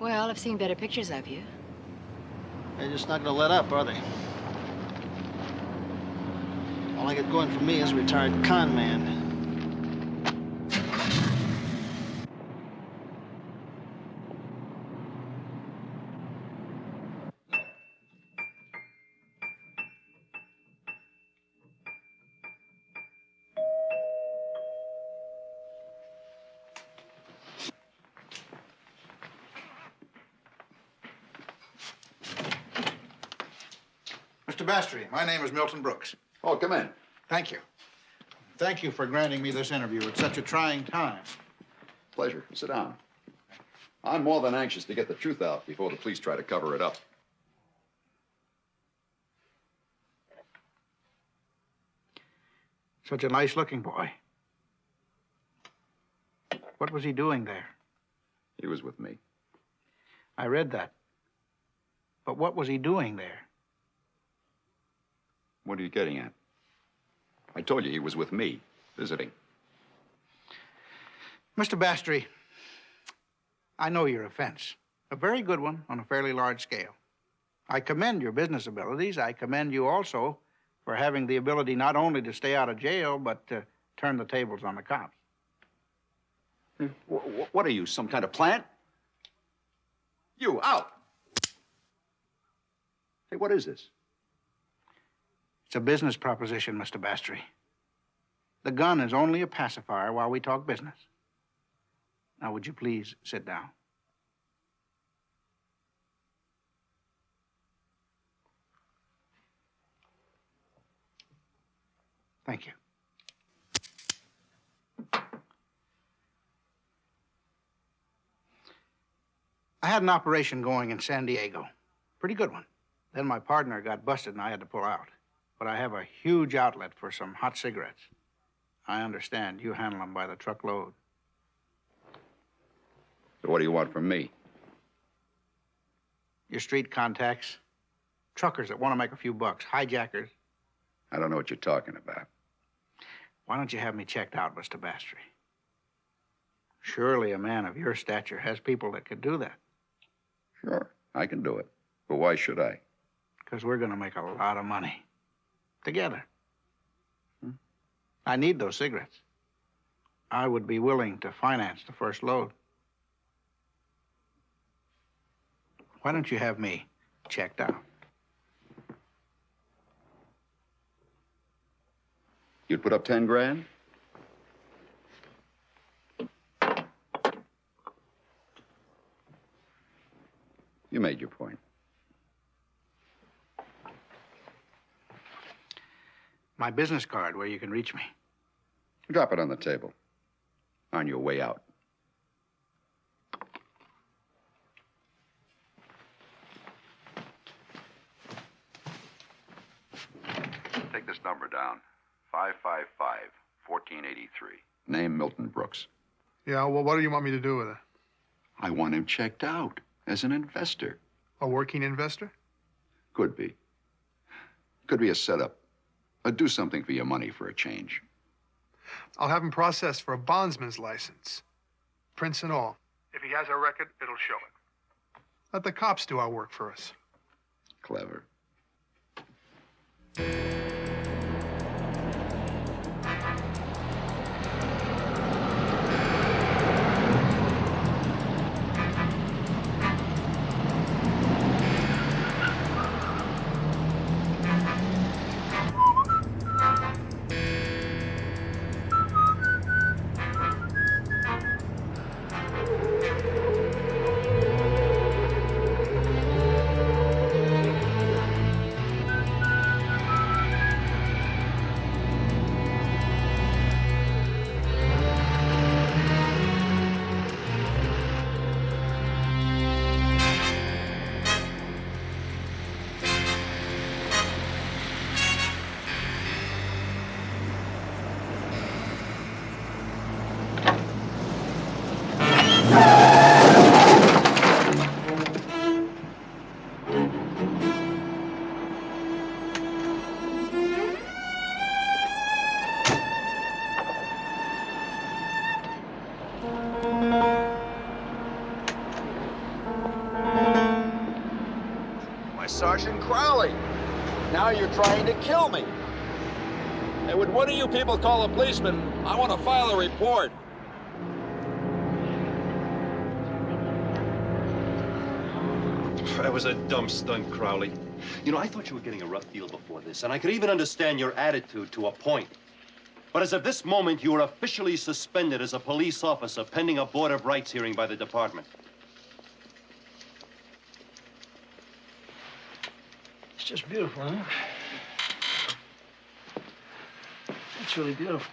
Well, I've seen better pictures of you.
They're just not gonna let up, are they? All I get going for me is a retired con man.
Mr. Bastry, my name is Milton Brooks.
Oh, come in.
Thank you. Thank you for granting me this interview at such a trying time.
Pleasure. Sit down. I'm more than anxious to get the truth out before the police try to cover it up.
Such a nice-looking boy. What was he doing there?
He was with me.
I read that. But what was he doing there?
What are you getting at? I told you he was with me, visiting.
Mr. Bastry, I know your offense. A very good one on a fairly large scale. I commend your business abilities. I commend you also for having the ability not only to stay out of jail, but to turn the tables on the cops.
What are you, some kind of plant? You, out! Hey, what is this?
It's a business proposition, Mr. Bastry. The gun is only a pacifier while we talk business. Now, would you please sit down? Thank you. I had an operation going in San Diego. Pretty good one. Then my partner got busted and I had to pull out. But I have a huge outlet for some hot cigarettes. I understand you handle them by the truckload.
So what do you want from me?
Your street contacts, truckers that want to make a few bucks, hijackers.
I don't know what you're talking about.
Why don't you have me checked out, Mr. Bastry? Surely a man of your stature has people that could do that.
Sure, I can do it. But why should I?
Because we're going to make a lot of money. Together. I need those cigarettes. I would be willing to finance the first load. Why don't you have me checked out?
You'd put up 10 grand? You made your point.
My business card where you can reach me.
Drop it on the table. On your way out. Take this number down. 555-1483. Name Milton Brooks.
Yeah, well, what do you want me to do with it?
I want him checked out as an investor.
A working investor?
Could be. Could be a setup. Do something for your money for a change.
I'll have him processed for a bondsman's license. Prints and all. If he has our record, it'll show it. Let the cops do our work for us.
Clever.
Sergeant Crowley. Now you're trying to kill me. Hey, would one of you people call a policeman? I want to file a report.
That was a dumb stunt, Crowley. You know, I thought you were getting a rough deal before this, and I could even understand your attitude to a point. But as of this moment, you are officially suspended as a police officer pending a Board of Rights hearing by the department.
It's just beautiful, huh? It's really beautiful.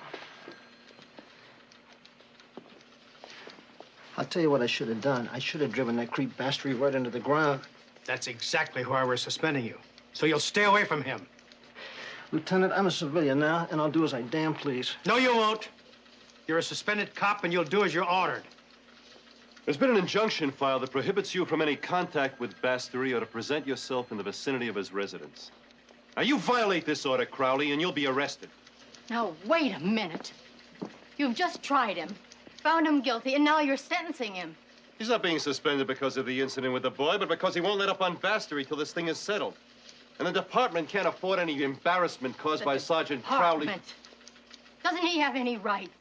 I'll tell you what I should have done. I should have driven that creep Bastry right into the ground.
That's exactly why we're suspending you. So you'll stay away from him.
Lieutenant, I'm a civilian now, and I'll do as I damn please.
No, you won't. You're a suspended cop, and you'll do as you're ordered.
There's been an injunction filed that prohibits you from any contact with Bastry or to present yourself in the vicinity of his residence. Now, you violate this order, Crowley, and you'll be arrested.
Now, wait a minute. You've just tried him, found him guilty, and now you're sentencing him.
He's not being suspended because of the incident with the boy, but because he won't let up on Bastry till this thing is settled. And the department can't afford any embarrassment caused by Sergeant Crowley.
Department. Doesn't he have any rights?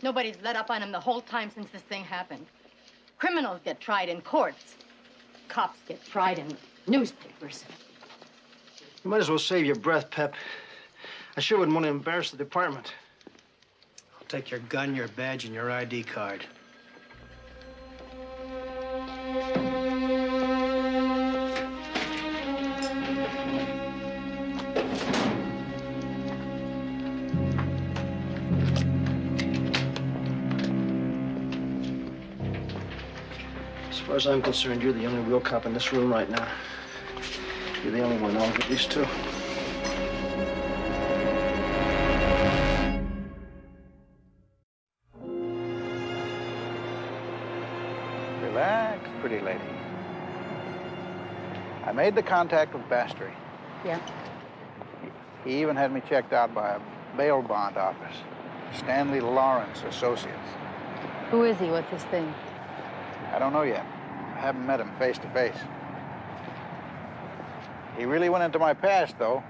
Nobody's let up on him the whole time since this thing happened. Criminals get tried in courts. Cops get tried in newspapers.
You might as well save your breath, Pep. I sure wouldn't want to embarrass the department.
I'll take your gun, your badge, and your ID card.
As far as I'm concerned, you're the only real cop in this room right now. You're the only one. I'll get these two.
Relax, pretty lady. I made the contact with Bastry.
Yeah?
He even had me checked out by a bail bond office. Stanley Lawrence Associates.
Who is he? What's his thing?
I don't know yet. I haven't met him face to face. He really went into my past, though.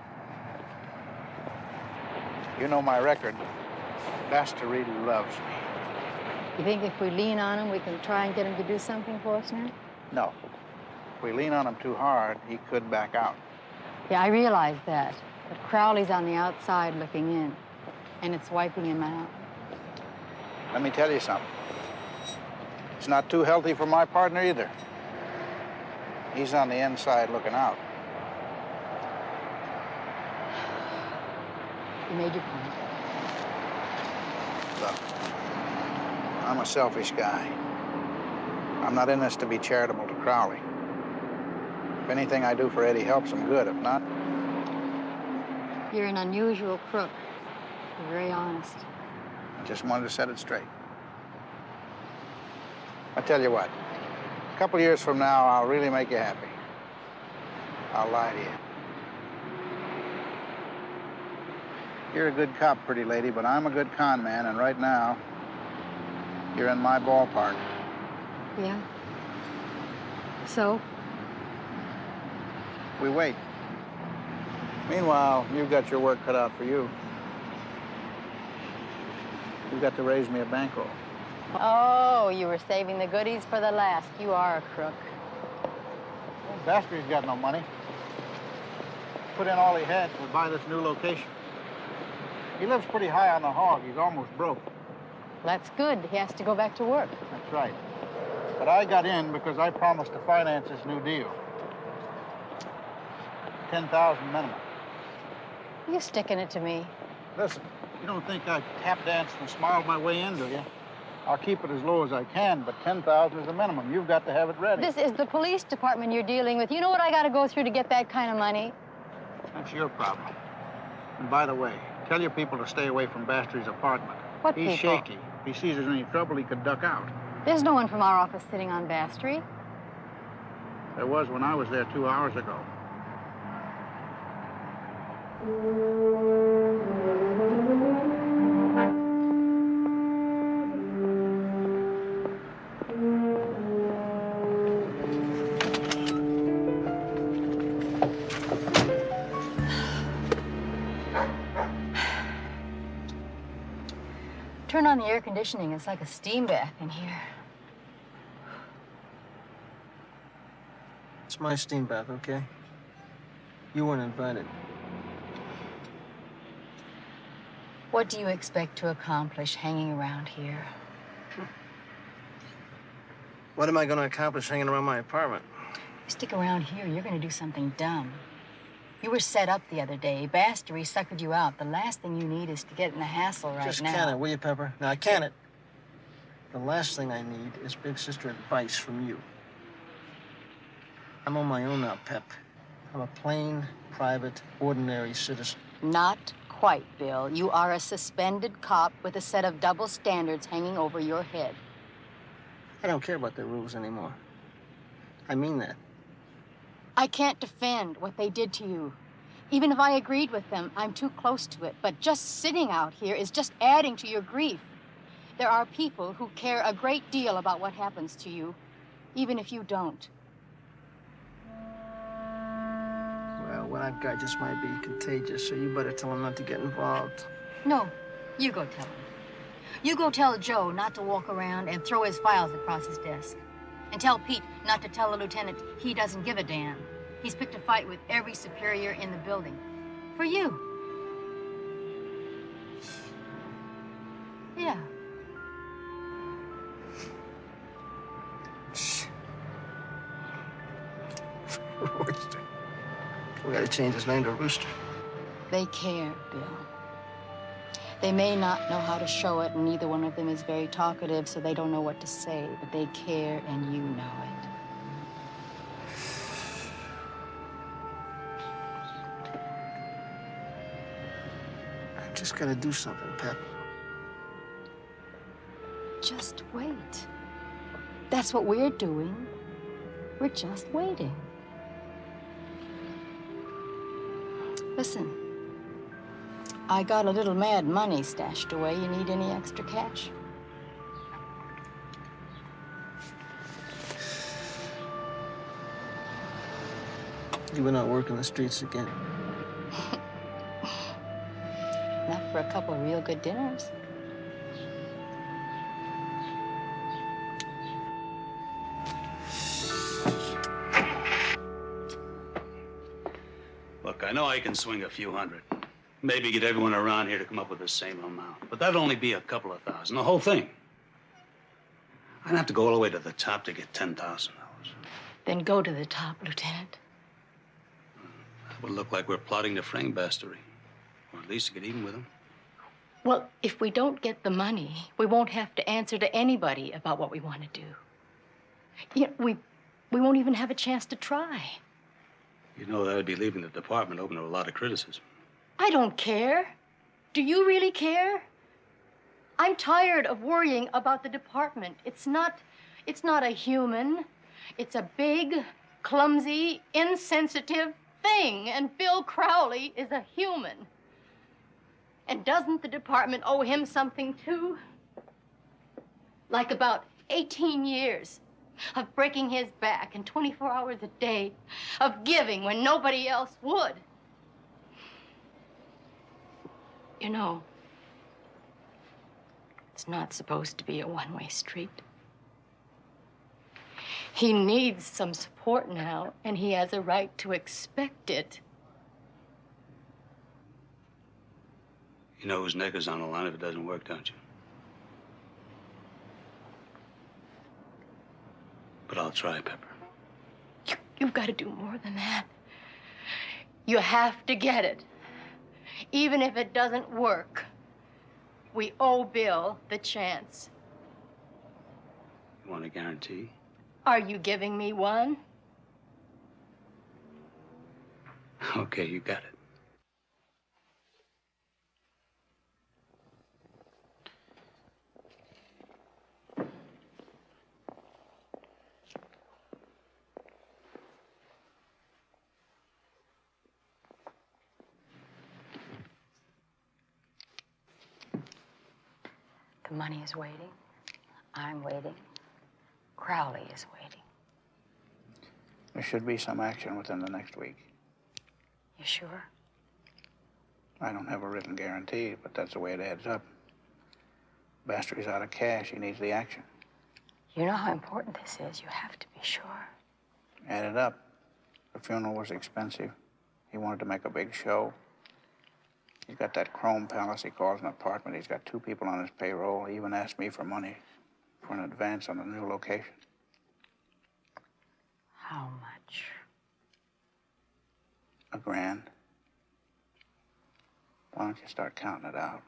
You know my record. Bastry loves me.
You think if we lean on him, we can try and get him to do something for us now?
No. If we lean on him too hard, he could back out.
Yeah, I realize that. But Crowley's on the outside looking in, and it's wiping him out.
Let me tell you something. It's not too healthy for my partner either. He's on the inside looking out.
You made your point.
Look, I'm a selfish guy. I'm not in this to be charitable to Crowley. If anything I do for Eddie helps him, good. If not,
You're an unusual crook. You're very honest.
I just wanted to set it straight. I tell you what, a couple years from now, I'll really make you happy. I'll lie to you. You're a good cop, pretty lady, but I'm a good con man, and right now, you're in my ballpark.
Yeah? So?
We wait. Meanwhile, you've got your work cut out for you. You've got to raise me a bankroll.
Oh, you were saving the goodies for the last. You are a crook.
Well, Bastry's got no money. Put in all he had to buy this new location. He lives pretty high on the hog. He's almost broke.
That's good. He has to go back to work.
That's right. But I got in because I promised to finance this new deal. 10,000 minimum.
You sticking it to me.
Listen, you don't think I tap danced and smiled my way in, do you? I'll keep it as low as I can, but 10,000 is the minimum. You've got to have it ready.
This is the police department you're dealing with. You know what I got to go through to get that kind of money?
That's your problem. And by the way, tell your people to stay away from Bastry's apartment.
What
He's
people?
shaky. If he sees there's any trouble, he could duck out.
There's no one from our office sitting on Bastry.
There was when I was there 2 hours ago.
Turn on the air conditioning. It's like a steam bath in here.
It's my steam bath, okay? You weren't invited.
What do you expect to accomplish hanging around here?
What am I going to accomplish hanging around my apartment?
You stick around here, you're going to do something dumb. You were set up the other day. Bastry suckered you out. The last thing you need is to get in a hassle right
Just
now.
can it, will you, Pepper? Now, can it. The last thing I need is big sister advice from you. I'm on my own now, Pep. I'm a plain, private, ordinary citizen.
Not quite, Bill. You are a suspended cop with a set of double standards hanging over your head.
I don't care about their rules anymore. I mean that.
I can't defend what they did to you. Even if I agreed with them, I'm too close to it. But just sitting out here is just adding to your grief. There are people who care a great deal about what happens to you, even if you don't.
Well, what I've got just might be contagious, so you better tell them not to get involved.
No, you go tell him. You go tell Joe not to walk around and throw his files across his desk. And tell Pete not to tell the lieutenant he doesn't give a damn. He's picked a fight with every superior in the building. For you. Yeah.
Rooster. We gotta change his name to Rooster.
They care, Bill. They may not know how to show it, and neither one of them is very talkative, so they don't know what to say, but they care, and you know it.
I just gotta do something, Pep.
Just wait. That's what we're doing. We're just waiting. Listen, I got a little mad money stashed away. You need any extra cash?
You went out working the streets again.
Enough for a couple of real good dinners.
Look, I know I can swing a few hundred. Maybe get everyone around here to come up with the same amount. But that'd only be a couple of thousand, the whole thing. I'd have to go all the way to the top to get $10,000.
Then go to the top, Lieutenant.
That would look like we're plotting to frame Bastry. Or at least to get even with him.
Well, if we don't get the money, we won't have to answer to anybody about what we want to do. You know, we won't even have a chance to try.
You know that would be leaving the department open to a lot of criticism.
I don't care. Do you really care? I'm tired of worrying about the department. It's not a human. It's a big, clumsy, insensitive thing. And Bill Crowley is a human. And doesn't the department owe him something, too? Like about 18 years of breaking his back and 24 hours a day of giving when nobody else would. You know, it's not supposed to be a one-way street. He needs some support now, and he has a right to expect it.
You know whose neck is on the line if it doesn't work, don't you? But I'll try, Pepper.
You've got to do more than that. You have to get it. Even if it doesn't work, we owe Bill the chance.
You want a guarantee?
Are you giving me one?
Okay, you got it.
The money is waiting. I'm waiting. Crowley is waiting.
There should be some action within the next week.
You sure?
I don't have a written guarantee, but that's the way it adds up. Bastry's out of cash. He needs the action.
You know how important this is. You have to be sure.
Add it up. The funeral was expensive. He wanted to make a big show. He's got that Chrome Palace he calls an apartment. He's got 2 people on his payroll. He even asked me for money for an advance on the new location.
How much?
$1,000. Why don't you start counting it out?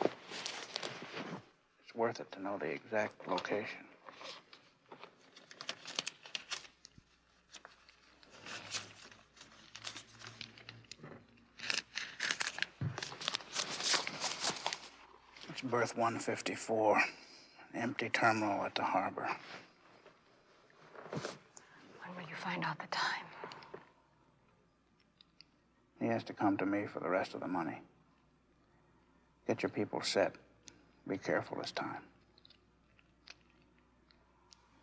It's worth it to know the exact location. It's berth 154, an empty terminal at the harbor.
When will you find out the time?
He has to come to me for the rest of the money. Get your people set. Be careful this time.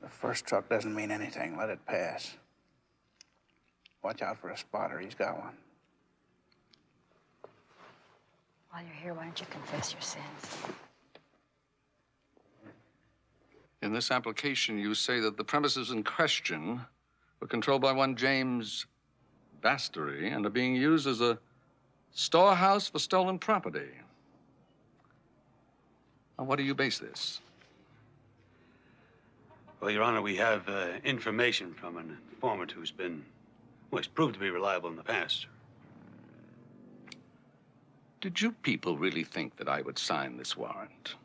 The first truck doesn't mean anything. Let it pass. Watch out for a spotter. He's got one.
While you're here, why don't you confess your sins?
In this application, you say that the premises in question were controlled by one James Bastry and are being used as a storehouse for stolen property. On what do you base this?
Well, Your Honor, we have information from an informant who's been, well, he's proved to be reliable in the past.
Did you people really think that I would sign this warrant?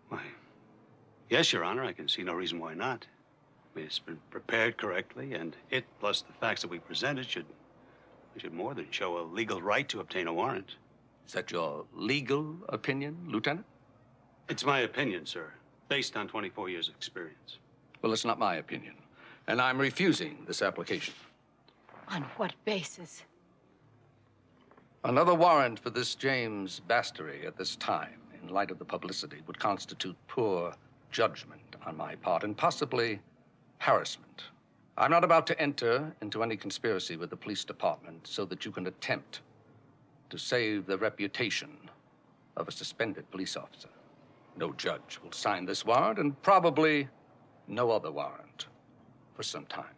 Why, yes, Your Honor. I can see no reason why not. I mean, it's been prepared correctly, and it, plus the facts that we presented, should more than show a legal right to obtain a warrant.
Is that your legal opinion, Lieutenant?
It's my opinion, sir, based on 24 years of experience.
Well, it's not my opinion, and I'm refusing this application.
On what basis?
Another warrant for this James Bastry at this time, in light of the publicity, would constitute poor judgment on my part and possibly harassment. I'm not about to enter into any conspiracy with the police department so that you can attempt to save the reputation of a suspended police officer. No judge will sign this warrant, and probably no other warrant for some time.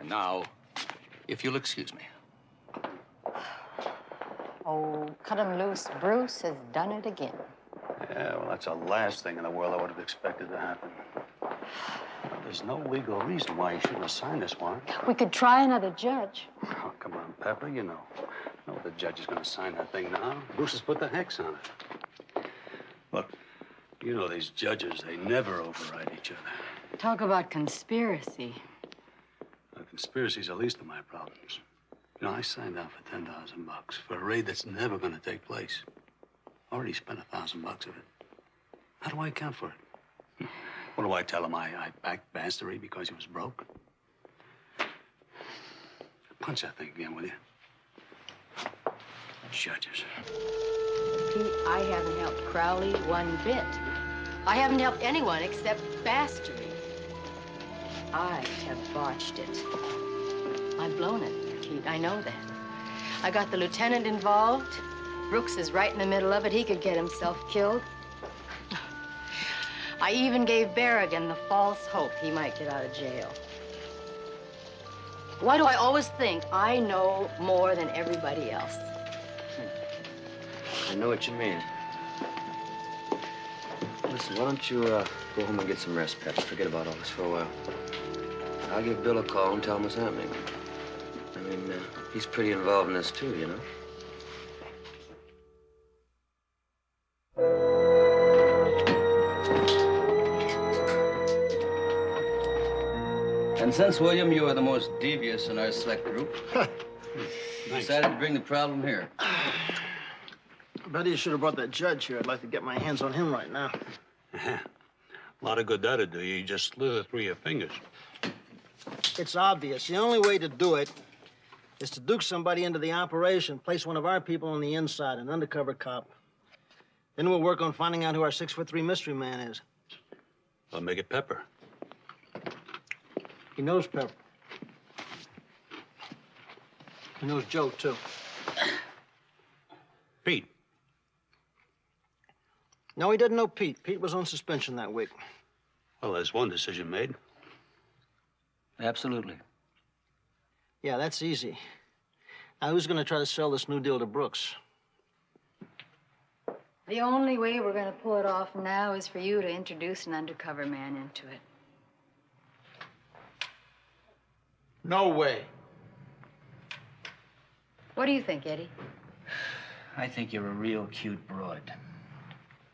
And now, if you'll excuse me.
Oh, cut him loose. Bruce has done it again.
Yeah, well, that's the last thing in the world I would have expected to happen. Well, there's no legal reason why he shouldn't have signed this warrant.
We could try another judge.
Oh, come on, Pepper, you know. No, the judge is going to sign that thing now. Bruce has put the hex on it. Look, you know these judges, they never override each other.
Talk about conspiracy.
Conspiracy's the least of my problems. You know, I signed out for $10,000 for a raid that's never going to take place. Already spent $1,000 of it. How do I account for it? What do I tell him? I backed Bastary because he was broke? Punch that thing again, will you? Judges.
Pete, I haven't helped Crowley one bit. I haven't helped anyone except Bastary. I have botched it. I've blown it, Pete. I know that. I got the lieutenant involved. Brooks is right in the middle of it. He could get himself killed. I even gave Berrigan the false hope he might get out of jail. Why do I always think I know more than everybody else?
I know what you mean. Listen, why don't you go home and get some rest, Pep? Forget about all this for a while. I'll give Bill a call and tell him what's happening. I mean, he's pretty involved in this, too, you know?
And since, William, you are the most devious in our select group, decided to bring the problem here.
I bet you should have brought that judge here. I'd like to get my hands on him right now.
A lot of good that'd do. You just slither through your fingers.
It's obvious. The only way to do it is to duke somebody into the operation, place one of our people on the inside, an undercover cop. Then we'll work on finding out who our 6'3" mystery man is.
I'll make it Pepper.
He knows Pepper. He knows Joe, too.
Pete.
No, he didn't know Pete. Pete was on suspension that week.
Well, there's one decision made.
Absolutely.
Yeah, that's easy. Now, who's going to try to sell this new deal to Brooks?
The only way we're going to pull it off now is for you to introduce an undercover man into it.
No way.
What do you think, Eddie?
I think you're a real cute broad.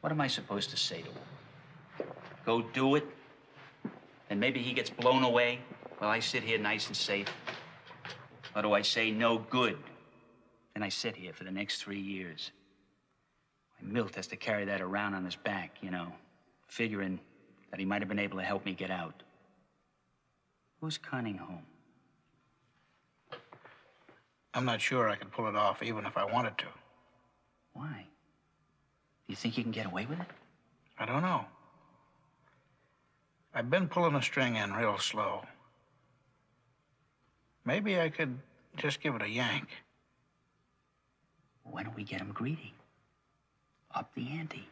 What am I supposed to say to him? Go do it? And maybe he gets blown away while I sit here nice and safe? Or do I say no good? And I sit here for the next 3 years. Milt has to carry that around on his back, you know, figuring that he might have been able to help me get out. Who's conning home?
I'm not sure I could pull it off, even if I wanted to.
Why? Do you think you can get away with it?
I don't know. I've been pulling a string in real slow. Maybe I could just give it a yank.
Why don't we get him greedy? Up the ante.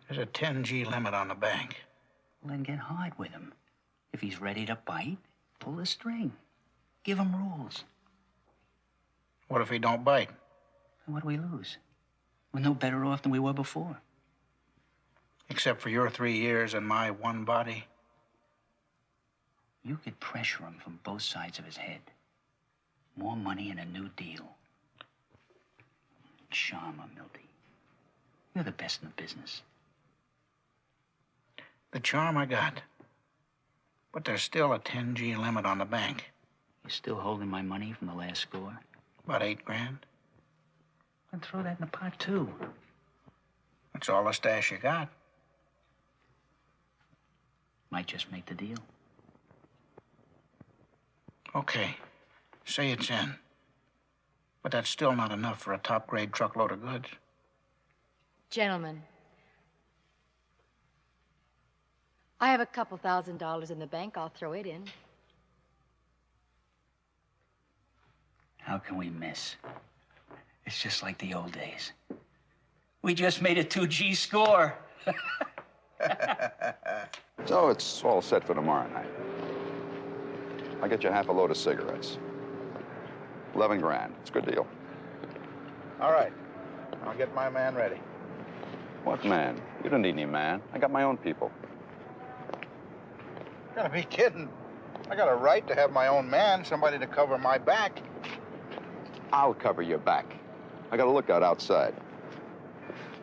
There's a 10G limit on the bank.
Well, then get hard with him. If he's ready to bite, pull the string. Give him rules.
What if he don't bite?
Then what do we lose? We're no better off than we were before.
Except for your 3 years and my one body.
You could pressure him from both sides of his head. More money and a new deal. Charmer, Milty. You're the best in the business.
The charm I got. But there's still a 10G limit on the bank.
You still holding my money from the last score?
About 8 grand.
Then throw that in the pot, too.
That's all the stash you got.
Might just make the deal.
Okay. Say it's in. But that's still not enough for a top-grade truckload of goods.
Gentlemen, I have a couple $1,000 in the bank. I'll throw it in.
How can we miss? It's just like the old days. We just made a 2G score.
So it's all set for tomorrow night. I'll get you half a load of cigarettes. 11 grand. It's a good deal.
All right. I'll get my man ready.
What man? You don't need any man. I got my own people.
You gotta be kidding. I got a right to have my own man, somebody to cover my back.
I'll cover your back. I got a lookout outside.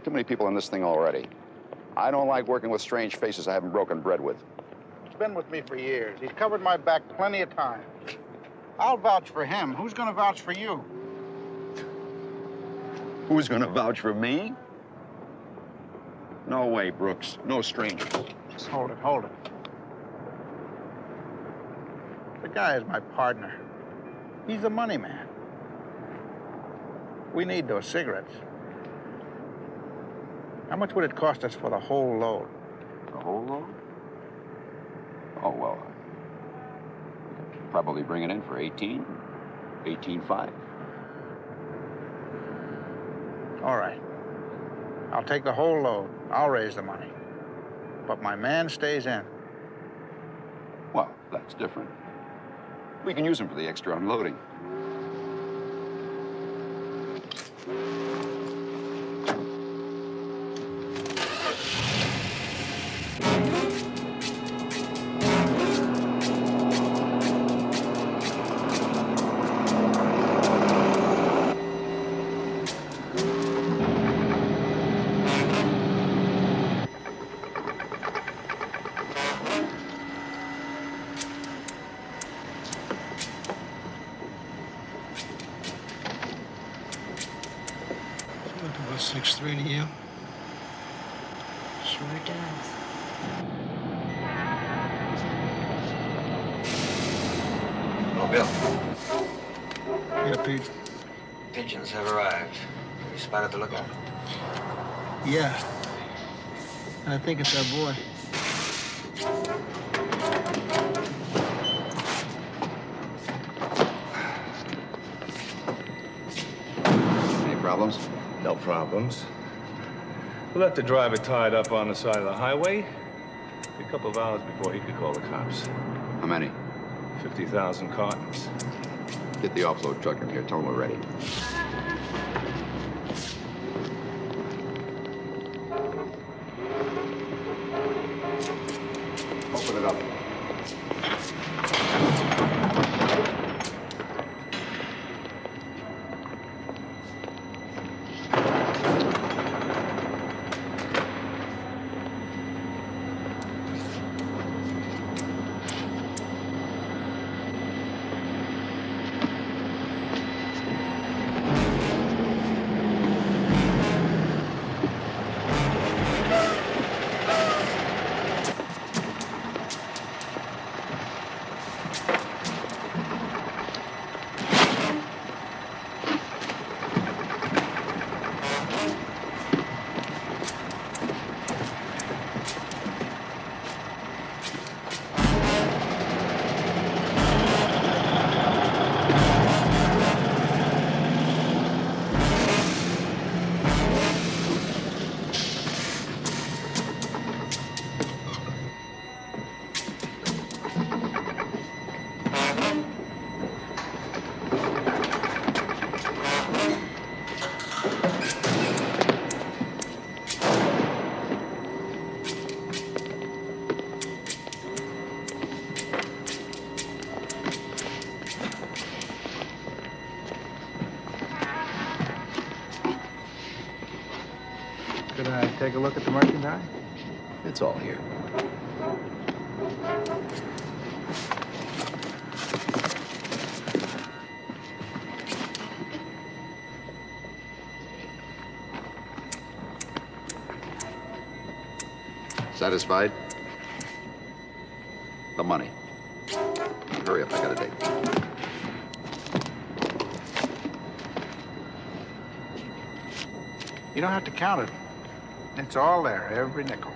Too many people in this thing already. I don't like working with strange faces I haven't broken bread with.
He's been with me for years. He's covered my back plenty of times. I'll vouch for him. Who's going to vouch for you?
Who's gonna vouch for me? No way, Brooks. No strangers.
Just hold it, hold it. The guy is my partner. He's the money man. We need those cigarettes. How much would it cost us for the whole load?
The whole load? Oh, well, probably bring it in for 18.5.
All right. I'll take the whole load. I'll raise the money. But my man stays in.
Well, that's different. We can use him for the extra unloading.
Look about 6:30 to you.
Sure does.
Oh, Bill.
Yeah, Pete.
Pigeons have arrived. You spotted the lookout?
Yeah. And I think it's our boy.
Any problems?
No problems. We left the driver tied up on the side of the highway a couple of hours before he could call the cops.
How many?
50,000 cartons.
Get the offload truck in here. Tell them we're ready. Open it up.
Could I take a look at the merchandise?
It's all here. Satisfied? The money. Hurry up, I got a date.
You don't have to count it. It's all there, every nickel.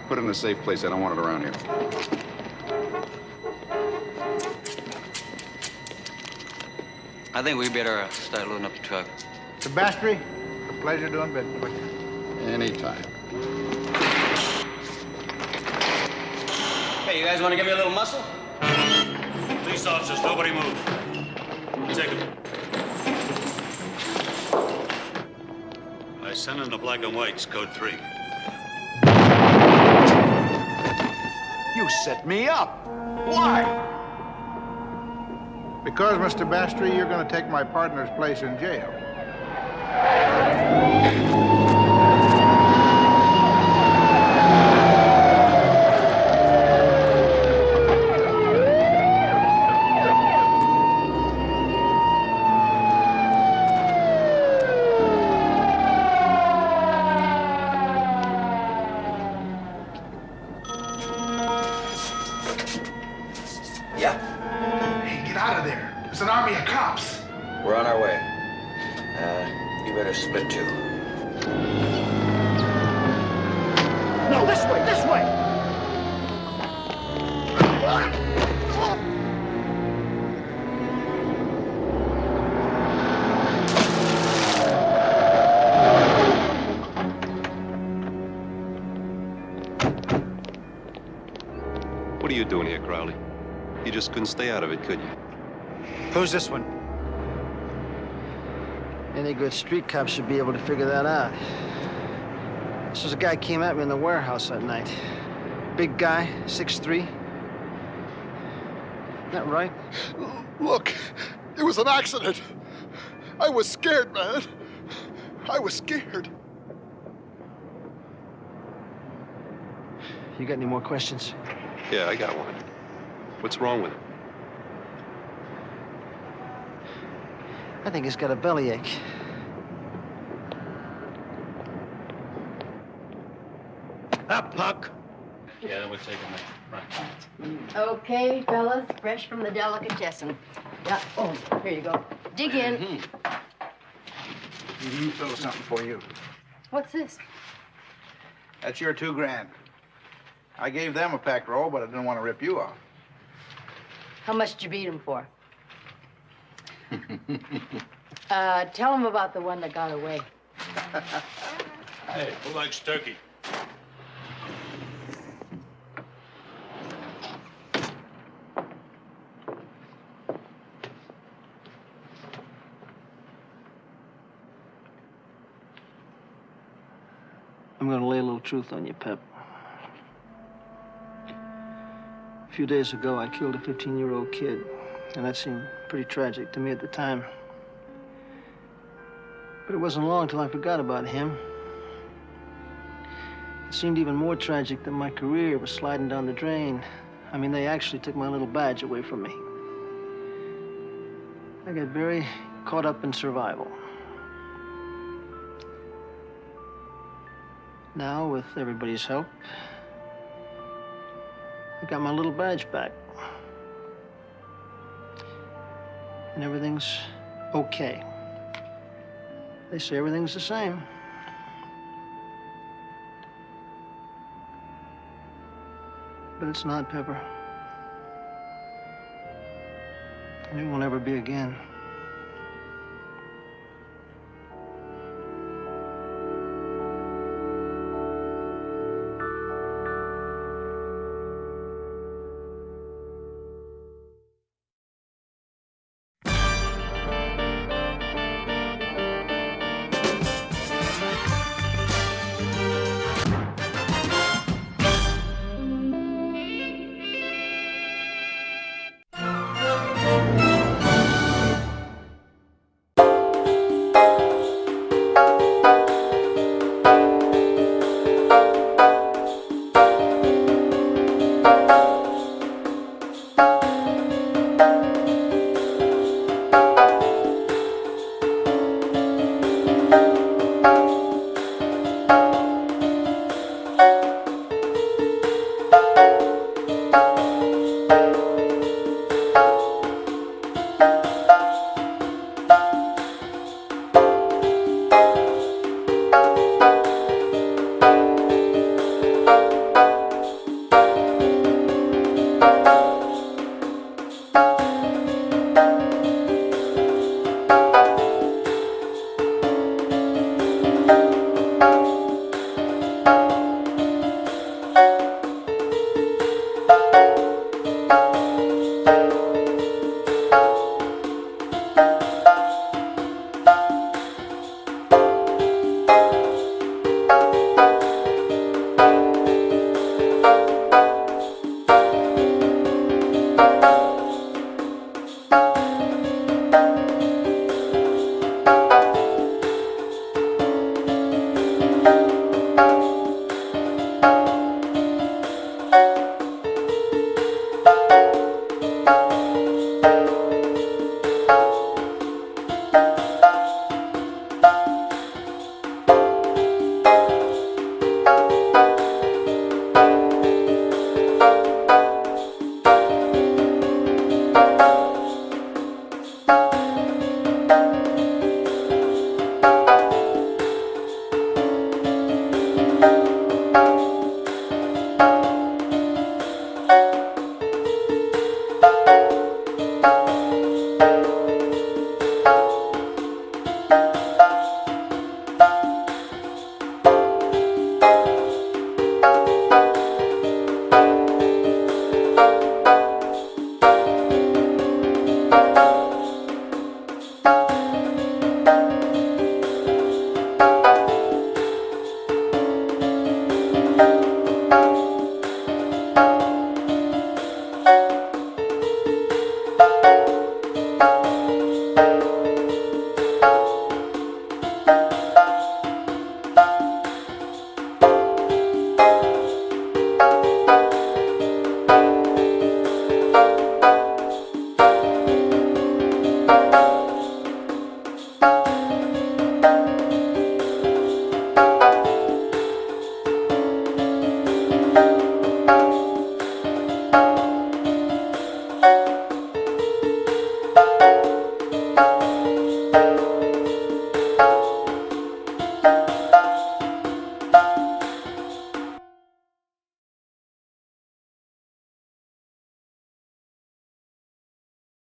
Put it in a safe place. I don't want it around here.
I think we better start loading up the truck.
Sebastry, a pleasure doing business with you.
Anytime.
Hey, you guys want to give me a little muscle?
Police officers, nobody move. Take him. I sent in the black and whites, code 3.
You set me up. Why?
Because, Mr. Bastry, you're going to take my partner's place in jail.
Yeah,
Hey, get out of there. There's an army of cops.
we're on our way. You better split two.
No, this way, this way!
What are you doing here, Crowley? You just couldn't stay out of it, could you?
Who's this one? Any good street cop should be able to figure that out. This is a guy came at me in the warehouse that night. Big guy, 6'3". Isn't that right?
Look, it was an accident. I was scared, man. I was scared.
You got any more questions?
Yeah, I got one. What's wrong with him?
I think he's got a bellyache.
Up, Puck. Yeah, we're taking that. Right.
Okay, fellas, fresh from the delicatessen. Yeah, oh, here you go. Dig in.
Little something for you.
What's this?
That's your $2,000. I gave them a packed roll, but I didn't want to rip you off.
How much did you beat him for? Tell him about the one that got away.
Hey, who likes turkey?
I'm gonna lay a little truth on you, Pep. A few days ago, I killed a 15-year-old kid, and that seemed pretty tragic to me at the time. But it wasn't long till I forgot about him. It seemed even more tragic that my career was sliding down the drain. I mean, they actually took my little badge away from me. I got very caught up in survival. Now, with everybody's help, I got my little badge back. And everything's okay. They say everything's the same. But it's not, Pepper. And it won't ever be again.